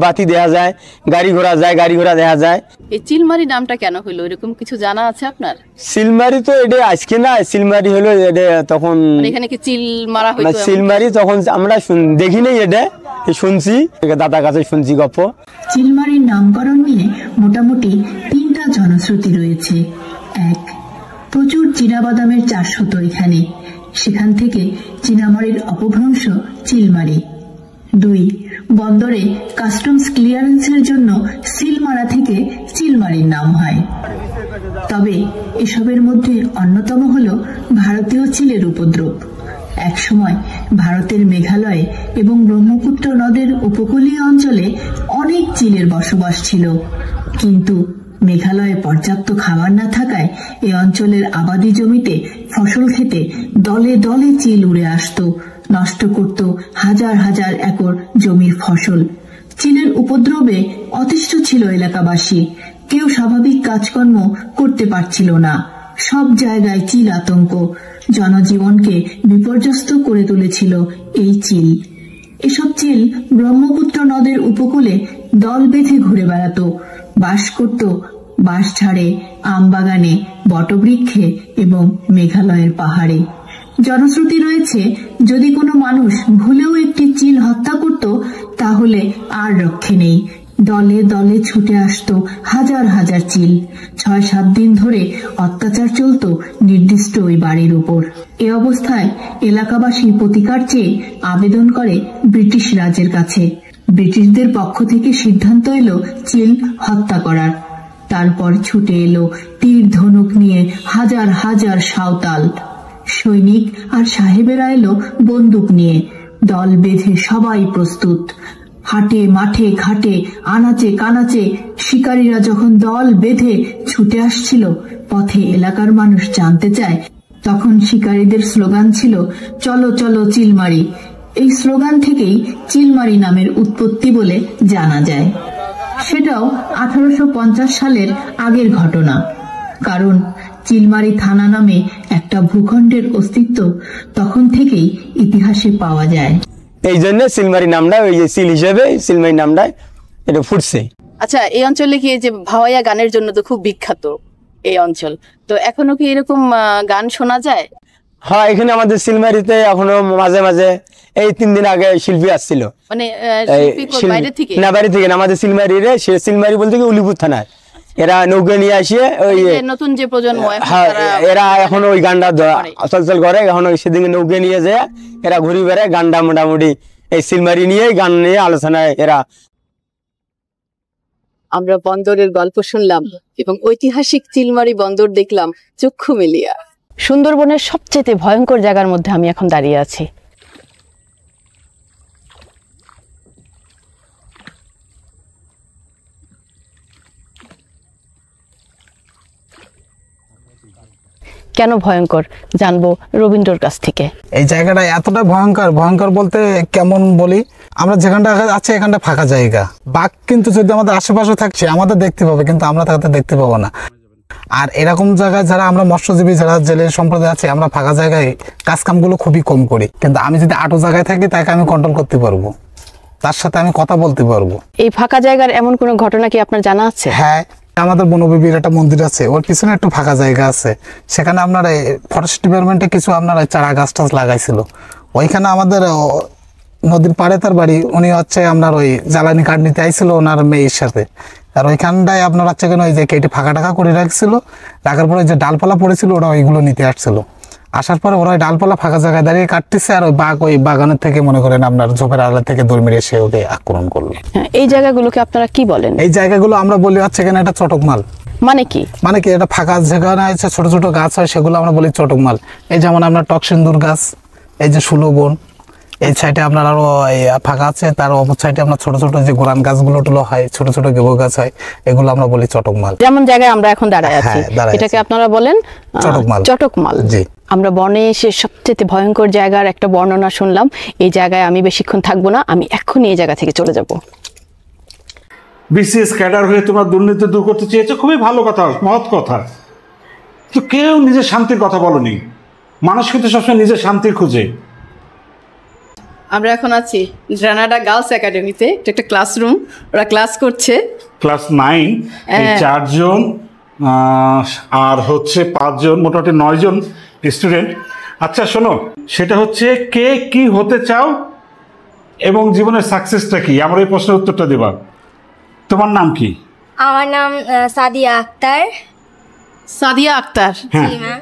বাতি দেওয়া যায়, গাড়ি ঘোড়া দেখা যায়। এই চিলমারি নামটা কেন হলো, এরকম কিছু জানা আছে আপনার? সিলমারি তো এটা আজকে না, সিলমারি হলো এটা তখন এখানে কি চিল মারা হইতো? সিলমারি তখন আমরা দেখি নাই, এটা শুনছি, দাদার কাছে শুনছি গল্প। চিলমারির নামকরণ নিয়ে মোটামুটি 3টা জনশ্রুতি রয়েছে। 1, প্রচুর চীনাবাদামের চাষ হতো এখানে, সেখান থেকে চীনামারির অপভ্রংশ চিলমারি। 2, বন্দরে কাস্টমস ক্লিয়ারেন্সের জন্য সিলমারা থেকে চিলমারির নাম হয়। তবে এসবের মধ্যে অন্যতম হল ভারতীয় চিলের উপদ্রব। একসময় ভারতের মেঘালয়ে এবং ব্রহ্মপুত্র নদের উপকূলীয় অঞ্চলে অনেক চিলের বসবাস ছিল, কিন্তু মেঘালয়ে পর্যাপ্ত খাবার না থাকায় এ অঞ্চলের আবাদি জমিতে ফসল খেতে দলে দলে চিল উড়ে আসতো, নষ্ট করত হাজার হাজার একর জমির ফসল। চিলের উপদ্রবে অতিষ্ঠ ছিল এলাকাবাসী, কেউ স্বাভাবিক কাজকর্ম করতে পারছিল না। সব জায়গায় চিল আতঙ্ক, জনজীবনকে বিপর্যস্ত করে তুলেছিল এই চিল। এসব চিল ব্রহ্মপুত্র নদের উপকূলে দল বেঁধে ঘুরে বেড়াতো, বাস করত বাঁশঝাড়ে, আমবাগানে, বটবৃক্ষে এবং মেঘালয়ের পাহাড়ে। জনশ্রুতি রয়েছে, যদি কোনো মানুষ ভুলেও একটি চিল হত্যা করত তাহলে আর রক্ষে নেই। দলে দলে ছুটে আসতো হাজার হাজার চিল। 6-7 দিন ধরে অত্যাচার চলত নির্দিষ্ট ওই বাড়ির উপর। এ অবস্থায় এলাকাবাসী প্রতিকার চেয়ে আবেদন করে ব্রিটিশ রাজের কাছে। ব্রিটিশদের পক্ষ থেকে সিদ্ধান্ত এলো চিল হত্যা করার। তারপর ছুটে এলো তীর ধনুক নিয়ে হাজার হাজার সাঁওতাল সৈনিক, আর সাহেবেরা এলো বন্দুক নিয়ে। দল বেঁধে সবাই প্রস্তুত। হাটে মাঠে ঘাটে আনাচে কানাচে শিকারীরা যখন দল বেঁধে ছুটে আসছিল, পথে এলাকার মানুষ জানতে চায়, তখন শিকারীদের স্লোগান ছিল, চলো চলো চিলমারি। এই স্লোগান থেকেই চিলমারি নামের উৎপত্তি বলে জানা যায়। সেটাও 1850 সালের আগের ঘটনা, কারণ চিলমারি থানা নামে একটা ভূখণ্ডের অস্তিত্ব তখন থেকেই ইতিহাসে পাওয়া যায়। এই জন্য সিলমারি নামটা, ওই যে সিল হিসেবে সিলমারি নামটা এটা ফুটছে। আচ্ছা, এই অঞ্চলে কি যে ভাওয়াইয়া গানের জন্য তো খুব বিখ্যাত এই অঞ্চল, তো এখনো কি এরকম গান শোনা যায়? হ্যাঁ, এখানে আমাদের সিলমারিতে এখনো মাঝে মাঝে, এই 3 দিন আগে শিল্পী আসছিল, মানে বাইরে থেকে না, বাইরে থেকে না, আমাদের সিলমারিরে। সিলমারি বলতে কি উলিপুর থানার, এরা নৌকা নিয়ে আসিয়ে ওই নতুন যে প্রজন্ম এরা এখন ওই গানটা চলচল করে। এখন সেদিকে নৌকা নিয়ে যায় এরা ঘুরি বেড়ায়, গানটা মোটামুটি এই সিলমারি নিয়ে গান নিয়ে আলোচনায় এরা। আমরা বন্দরের গল্প শুনলাম এবং ঐতিহাসিক চিলমারি বন্দর দেখলাম চক্ষু মেলিয়া। সুন্দরবনের সবচেয়ে ভয়ঙ্কর জায়গার মধ্যে আমি এখন দাঁড়িয়ে আছি। কেন ভয়ঙ্কর জানবো রবীন্দ্রর কাছ থেকে। এই জায়গাটা এতটা ভয়ঙ্কর বলতে কেমন বলি, আমরা যেখানটা আছে এখানটা ফাঁকা জায়গা। বাঘ কিন্তু যদি আমাদের আশেপাশে থাকছে আমাদের দেখতে পাবে, কিন্তু আমরা তাকে দেখতে পাবো না। আর এরকম জায়গায় যারা আমরা মৎস্যজীবী, যারা জেলের সম্প্রদায় আছে, আমরা ফাঁকা জায়গায় কাজ কামগুলো খুবই কম করি। কিন্তু আমি যদি আটো জায়গায় থাকি তাকে আমি কন্ট্রোল করতে পারবো, তার সাথে আমি কথা বলতে পারবো। এই ফাঁকা জায়গার এমন কোনো ঘটনা কি আপনার জানা আছে? হ্যাঁ, আমাদের বনবিবির একটা মন্দির আছে, ওর পিছনে একটু ফাঁকা জায়গা আছে, সেখানে আপনার ফরেস্ট ডিপার্টমেন্টে কিছু আপনার চারা গাছ টাছ লাগাইছিল। ওইখানে আমাদের নদীর পাড়ে তার বাড়ি, উনি হচ্ছে আপনার ওই জ্বালানি কাঠ নিতে আইছিল ওনার মেয়ের সাথে। আর ওইখানটায় আপনার হচ্ছে কেন ওই যে কেটে ফাঁকা টাকা করে রাখছিল, রাখার পরে যে ডালপালা পড়েছিল ওরা ওইগুলো নিতে আসছিল। আসার পরে ওরা ওই ডালপালা ফাঁকা জায়গায় দাঁড়িয়ে কাটতেছে, আর ওই বাঘ ওই বাগানের থেকে মনে করেন আপনার ঝোপের আড়ালে থেকে দৌড় মেরে এসে ওকে আক্রমণ করলো। এই জায়গাগুলোকে আপনারা কি বলেন? এই জায়গাগুলো আমরা বলি হচ্ছে এখানে একটা চটকমাল। মানে কি? মানে কি এটা ফাঁকা যেখানে আছে ছোট ছোট গাছ হয় সেগুলো আমরা বলি চটকমাল। এই যেমন আপনার টক সিন্দুর গাছ, এই যে সুলবন, এই সাইডে আপনার আরো ফাঁকা আছে, তার অপর সাইডে আপনার ছোট ছোট যে গোরান গাছগুলো টুলো হয়, ছোট ছোট গেবো গাছ হয়, এগুলো আমরা বলি চটকমাল। যেমন জায়গায় আমরা এখন দাঁড়ায় আছি এটাকে আপনারা বলেন চটকমাল। চটকমাল। জি। আমরা বনে এসে সবচেয়ে ভয়ঙ্কর জায়গার একটা বর্ণনা শুনলাম। এই জায়গায় আমি বেশিক্ষণ থাকবো না, আমি এক্ষুনি এই জায়গা থেকে চলে যাব। বিসিএস ক্যাডার হয়ে তোমরা দুর্নীতি দূর করতে চেয়েছো, খুবই ভালো কথা, মহৎ কথা। তো কেউ নিজের শান্তির কথা বলনি। মানুষ কিন্তু সবসময় নিজের শান্তির খুঁজে। আমরা এখন আছি গ্রানাডা গার্লস একাডেমিতে, এটা একটা ক্লাসরুম, ওরা ক্লাস করছে ক্লাস 9, এই 4 জন আর হচ্ছে 5 জন, মোটামুটি 9 জন স্টুডেন্ট। আচ্ছা শোনো, সেটা হচ্ছে কে কি হতে চাও এবং জীবনের সাকসেসটা কি, আমার এই প্রশ্নের উত্তরটা দেবা। তোমার নাম কি? আমার নাম সাদিয়া আক্তার। সাদিয়া আক্তার। জি ম্যাম।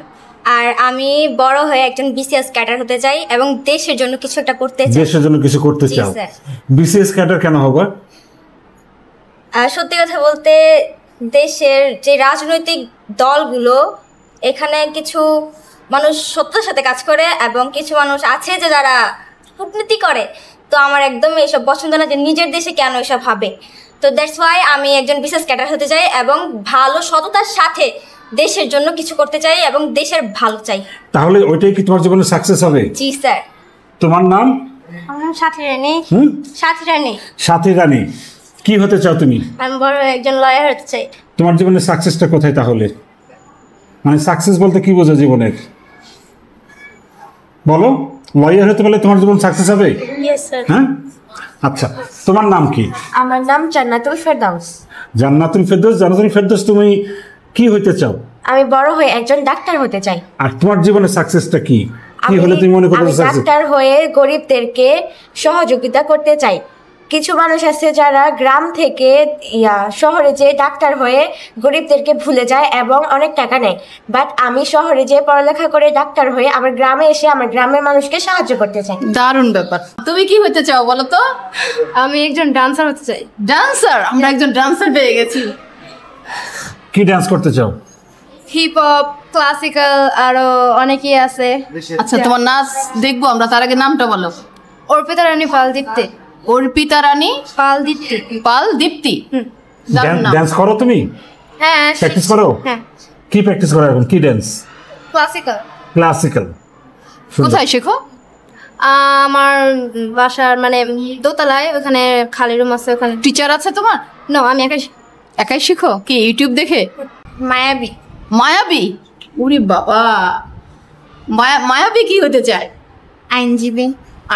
আর আমি বড় হয়ে একজন বিসিএস ক্যাডার হতে চাই এবং দেশের জন্য কিছু একটা করতে চাই। দেশের জন্য কিছু করতে চাও। বিসিএস ক্যাডার কেন হবে? সত্যি কথা বলতে দেশের যে রাজনৈতিক দলগুলো, এখানে কিছু মানুষ সত্যের সাথে কাজ করে এবং কিছু মানুষ আছে যে যারা কূটনীতি করে। তো আমার একদম এইসব পছন্দ না, যে নিজের দেশে কেন এসব হবে। তো দ্যাটস ওয়াই আমি একজন বিসিএস ক্যাডার হতে চাই এবং ভালো সততার সাথে দেশের জন্য কিছু করতে চাই এবং দেশের ভালো চাই। তাহলে ওইটাই কি তোমার জীবনে সাকসেস হবে? জি স্যার। তোমার নাম? আমার নাম সাথী রানী। সাথী রানী। সাথী রানী, কি হতে চাও তুমি? আমি বড় একজন লয়ার হতে চাই। তোমার জীবনের সাকসেসটা কোথায় তাহলে? মানে সাকসেস বলতে কি বোঝো জীবনের? বলো, লয়ার হতে পারলে তোমার জীবন সাকসেস হবে? Yes sir. হ্যাঁ, আচ্ছা তোমার নাম কি? আমার নাম জান্নাতুল ফেরদাউস। জান্নাতুল ফেরদাউস। জান্নাতুল ফেরদাউস, তুমি কি হতে চাও? আমি বড় হয়ে একজন ডাক্তার হতে চাই। আর তোমার জীবনের সাকসেসটা কি? কি হলে তুমি মনে করো সাকসেস? ডাক্তার হয়ে গরিবদেরকে সহযোগিতা করতে চাই। কিছু মানুষ আছে যারা গ্রাম থেকে শহরে যে ডাক্তার হয়ে গরিবদেরকে ভুলে যায় এবং অনেক টাকা নেয়, বাট আমি শহরে যে পড়ালেখা করে ডাক্তার হয়ে আমার গ্রামে এসে আমার গ্রামের মানুষকে সাহায্য করতে চাই। দারুণ ব্যাপার। তুমি কি হতে চাও বলো তো? আমি একজন ডান্সার হতে চাই। ডান্সার? আমরা একজন ডান্সার পেয়ে গেছি। কি ডান্স করতে চাও? হিপ হপ, ক্লাসিক্যাল, আরো অনেকেই আছে। আচ্ছা তোমার নাচ দেখবো আমরা, তার আগে নামটা বলো। অর্পিতা রানী পাল দীপ্তি। অর্পিতা রানী পাল দীপ্তি। পাল দীপ্তি। ডান্স করো তুমি? হ্যাঁ। প্র্যাকটিস করো? হ্যাঁ। কি প্র্যাকটিস করো এখন? কি ডান্স? ক্লাসিক্যাল। ক্লাসিক্যাল। কোথায় শেখো? আমার বাসার মানে দোতলায়, ওখানে খালি রুম আছে, ওখানে। টিচার আছে তোমার? না, আমি একাই শিখো? কি ইউটিউব দেখে? মায়াবী। মায়াবী? উরি বাবা, মায়াবী কি হতে চায়? আইনজীবী।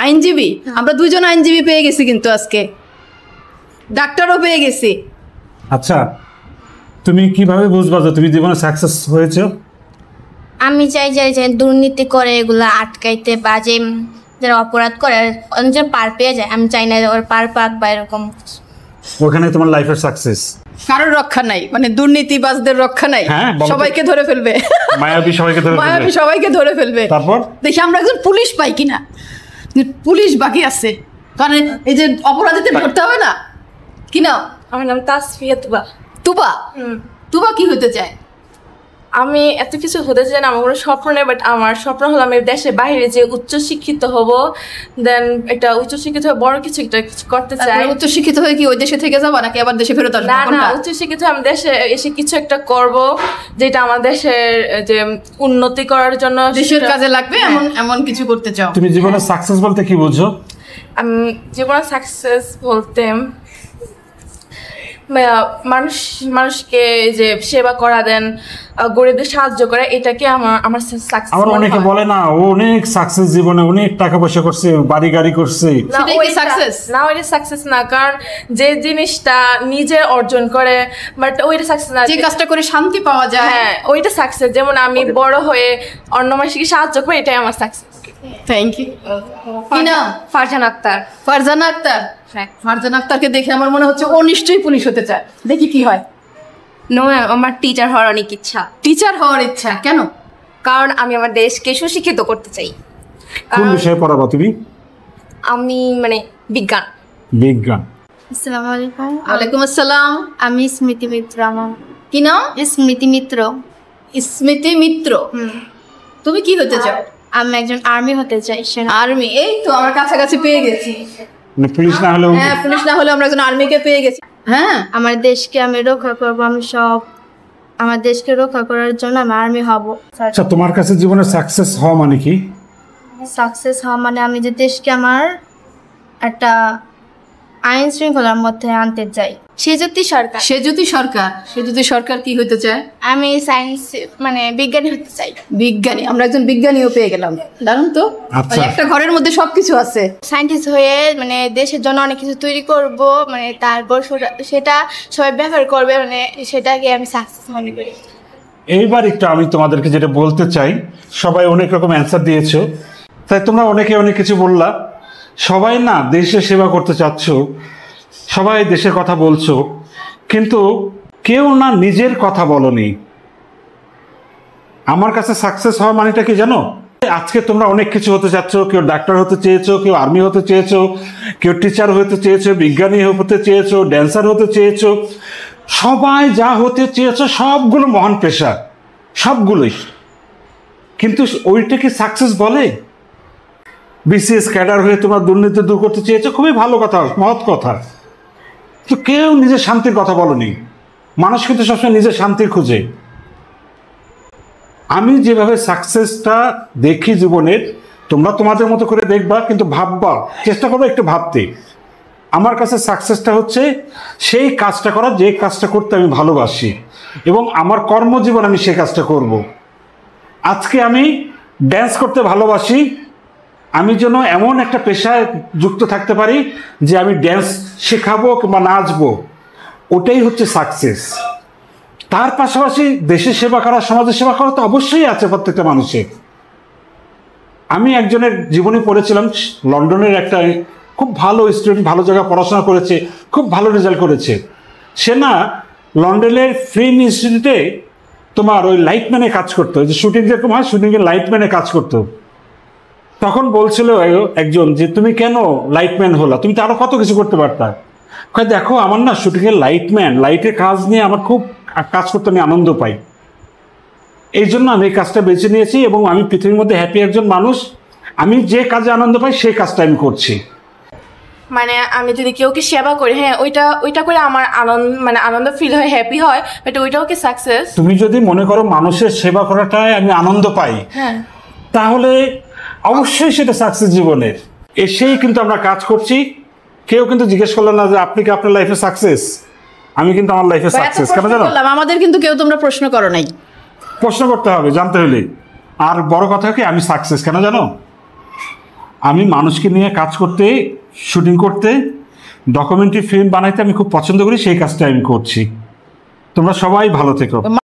আইনজীবী? আমরা দুজন আইনজীবী পেয়ে গেছি কিন্তু আজকে, ডাক্তারও পেয়ে গেছি। আচ্ছা তুমি কিভাবে বুঝবা যে তুমি জীবনে সাকসেস হয়েছো? আমি চাই যে দুর্নীতি করে এগুলা আটকাইতে, বা যে যারা অপরাধ করে অনেকজন পার পেয়ে যায়, আমি চাই না ওর পার পাক বা এরকম। ওখানে তোমার লাইফের সাকসেস। কারোর রক্ষা নাই, মানে দুর্নীতিবাজদের রক্ষা নাই, সবাইকে ধরে ফেলবে। মায়াবী সবাইকে ধরে ফেলবে। মায়াবী সবাইকে ধরে ফেলবে। তারপর দেখি আমরা একজন পুলিশ পাই কিনা। পুলিশ বাকি আছে, কারণ এই যে অপরাধীদের ধরতে হবে না। কি নাম? আমার নাম তাসফিয়া তুবা। তুবা? তুবা কি হতে চায়? আমি এত কিছু হতে চাই না, আমার কোনো স্বপ্ন নেই, বাট আমার স্বপ্ন হলো আমি দেশের বাইরে যে উচ্চ শিক্ষিত হব, দেন একটা উচ্চ শিক্ষিত হয়ে বড় কিছু একটা করতে চাই। উচ্চ শিক্ষিত হয়ে কি ওই দেশে থেকে যাবা নাকি আবার দেশে ফেরত আসবে? না, উচ্চ শিক্ষিত আমি দেশে এসে কিছু একটা করব যেটা আমার দেশের যে উন্নতি করার জন্য, দেশের কাজে লাগবে, এমন কিছু করতে চাও। তুমি জীবনে সাকসেস বলতে কি বুঝো? আমি জীবনে সাকসেস বলতে মানুষকে যে সেবা করা দেন, গরিবদের সাহায্য করে, এটাকে আমার সাকসেস। আমার অনেকে বলে না ও অনেক সাকসেস, জীবনে অনেক টাকা পয়সা করছে, বাড়ি গাড়ি করছে, না ওইটা সাকসেস না, কারণ যে জিনিসটা নিজে অর্জন করে বাট ওইটা সাকসেস না, যে কাজটা করে শান্তি পাওয়া যায়, হ্যাঁ ওইটা সাকসেস। যেমন আমি বড় হয়ে অন্য মানুষকে সাহায্য করি, এটাই আমার সাকসেস। Thank you. কি নাম? ফারজানা আক্তার। ফারজানা আক্তার, ফারজানা আক্তারকে দেখে আমার মনে হচ্ছে ও নিশ্চয়ই পুলিশ হতে চায়। দেখি কি হয়। নো, আমার টিচার হওয়ার অনেক ইচ্ছা। টিচার হওয়ার ইচ্ছা কেন? কারণ আমি আমার দেশকে সুশিক্ষিত করতে চাই। কোন বিষয়ে পড়াবা তুমি? আমি মানে বিজ্ঞান। বিজ্ঞান। আসসালামু আলাইকুম। ওয়ালাইকুম আসসালাম। আমি স্মৃতি মিত্র। আমার কি নাম? স্মৃতি মিত্র। স্মৃতি মিত্র, তুমি কি হতে চাও? আমি একজন আর্মি হতে চাই। আর্মি? এই তো আমার কাছাকাছি পেয়ে গেছি। মানে পুলিশ না হলেও? হ্যাঁ, পুলিশ না হলেও আমরা একজন আর্মিকে পেয়ে গেছি। হ্যাঁ, আমার দেশকে আমি রক্ষা করবো। আমি আমার দেশকে রক্ষা করার জন্য আমি আর্মি হব। আচ্ছা, তোমার কাছে জীবনে সাকসেস হওয়া মানে কি? সাকসেস হওয়া মানে আমি যে দেশকে আমার একটা আইন শৃঙ্খলার মধ্যে আনতে চাই। সেজুতি সরকার। সেজুতি সরকার? সেজুতি সরকার কি হতে চায়? আমি সায়েন্স মানে বিজ্ঞানী হতে চাই। বিজ্ঞানী? আমরা একজন বিজ্ঞানীও পেয়ে গেলাম, দারুণ তো। একটা ঘরের মধ্যে সবকিছু আছে। সায়েন্টিস্ট হয়ে মানে দেশের জন্য অনেক কিছু তৈরি করব, মানে তারপর সেটা সবাই ব্যবহার করবে, মানে সেটাকে আমি সাকসেস মনে করি। এইবার একটু আমি তোমাদেরকে যেটা বলতে চাই, সবাই অনেক রকম অ্যান্সার দিয়েছো, তাই তোমরা অনেকে অনেক কিছু বললা। সবাই না দেশের সেবা করতে চাচ্ছ, সবাই দেশের কথা বলছো, কিন্তু কেউ না নিজের কথা বলনি। আমার কাছে সাকসেস হওয়া মানেটা কি জানো? আজকে তোমরা অনেক কিছু হতে চাচ্ছ, কেউ ডাক্তার হতে চেয়েছো, কেউ আর্মি হতে চেয়েছো, কেউ টিচার হতে চেয়েছো, বিজ্ঞানী হতে চেয়েছো, ড্যান্সার হতে চেয়েছো। সবাই যা হতে চেয়েছো সবগুলো মহান পেশা, সবগুলোই। কিন্তু ওইটা কি সাকসেস বলে? বিসিএস ক্যাডার হয়ে তোমরা দুর্নীতি দূর করতে চেয়েছো, খুবই ভালো কথা, মহৎ কথা, তো কেউ নিজের শান্তির কথা বলনি। মানুষ কিন্তু সবসময় নিজের শান্তির খুঁজে। আমি যেভাবে সাকসেসটা দেখি জীবনের, তোমরা তোমাদের মতো করে দেখবা, কিন্তু ভাববা, চেষ্টা করো একটু ভাবতে। আমার কাছে সাকসেসটা হচ্ছে সেই কাজটা করা যে কাজটা করতে আমি ভালোবাসি, এবং আমার কর্মজীবন আমি সেই কাজটা করব। আজকে আমি ড্যান্স করতে ভালোবাসি, আমি যেন এমন একটা পেশায় যুক্ত থাকতে পারি যে আমি ড্যান্স শেখাবো কিংবা নাচবো, ওটাই হচ্ছে সাকসেস। তার পাশাপাশি দেশের সেবা করা, সমাজের সেবা করা তো অবশ্যই আছে প্রত্যেকটা মানুষের। আমি একজনের জীবনী পড়েছিলাম, লন্ডনের একটা খুব ভালো স্টুডেন্ট, ভালো জায়গায় পড়াশোনা করেছে, খুব ভালো রেজাল্ট করেছে। সে না লন্ডনের ফিল্ম ইনস্টিটিউটে তোমার ওই লাইটম্যানে কাজ করতো, যে শুটিং যেরকম হয় শুটিংয়ের লাইটম্যানে কাজ করতো। তখন বলছিল একজন যে তুমি কেন লাইটম্যান হলা, তুমি তো আরো কত কিছু করতে পারতা। দেখো আমার না শুটিংয়ের লাইটম্যান, লাইটের কাজ নিয়ে আমার খুব কাজ করতে আমি আনন্দ পাই, এই জন্য আমি এই কাজটা বেছে নিয়েছি, এবং আমি পৃথিবীর মধ্যে হ্যাপি একজন মানুষ। আমি যে কাজে আনন্দ পাই সেই কাজটা আমি করছি। মানে আমি যদি কেউকে সেবা করি, হ্যাঁ ওইটা করে আমার আনন্দ ফিল হয়, হ্যাপি হয়, বাট ওইটাও কি সাকসেস? তুমি যদি মনে করো মানুষের সেবা করাটাই আমি আনন্দ পাই, হ্যাঁ, তাহলে অবশ্যই সেটা সাকসেস জীবনের। এসেই কিন্তু আমরা কাজ করছি, কেউ কিন্তু জিজ্ঞেস করলো না যে আপনি কি আপনার লাইফে সাকসেস। আমি কিন্তু আমার লাইফে সাকসেস। কেন জানো? আমাদের কিন্তু কেউ তোমরা প্রশ্ন করো নাই। প্রশ্ন করতে হবে, জানতে হলে। আর বড় কথা কি, আমি সাকসেস কেন জানো? আমি মানুষকে নিয়ে কাজ করতে, শুটিং করতে, ডকুমেন্টারি ফিল্ম বানাইতে আমি খুব পছন্দ করি, সেই কাজটা আমি করছি। তোমরা সবাই ভালো থেকো।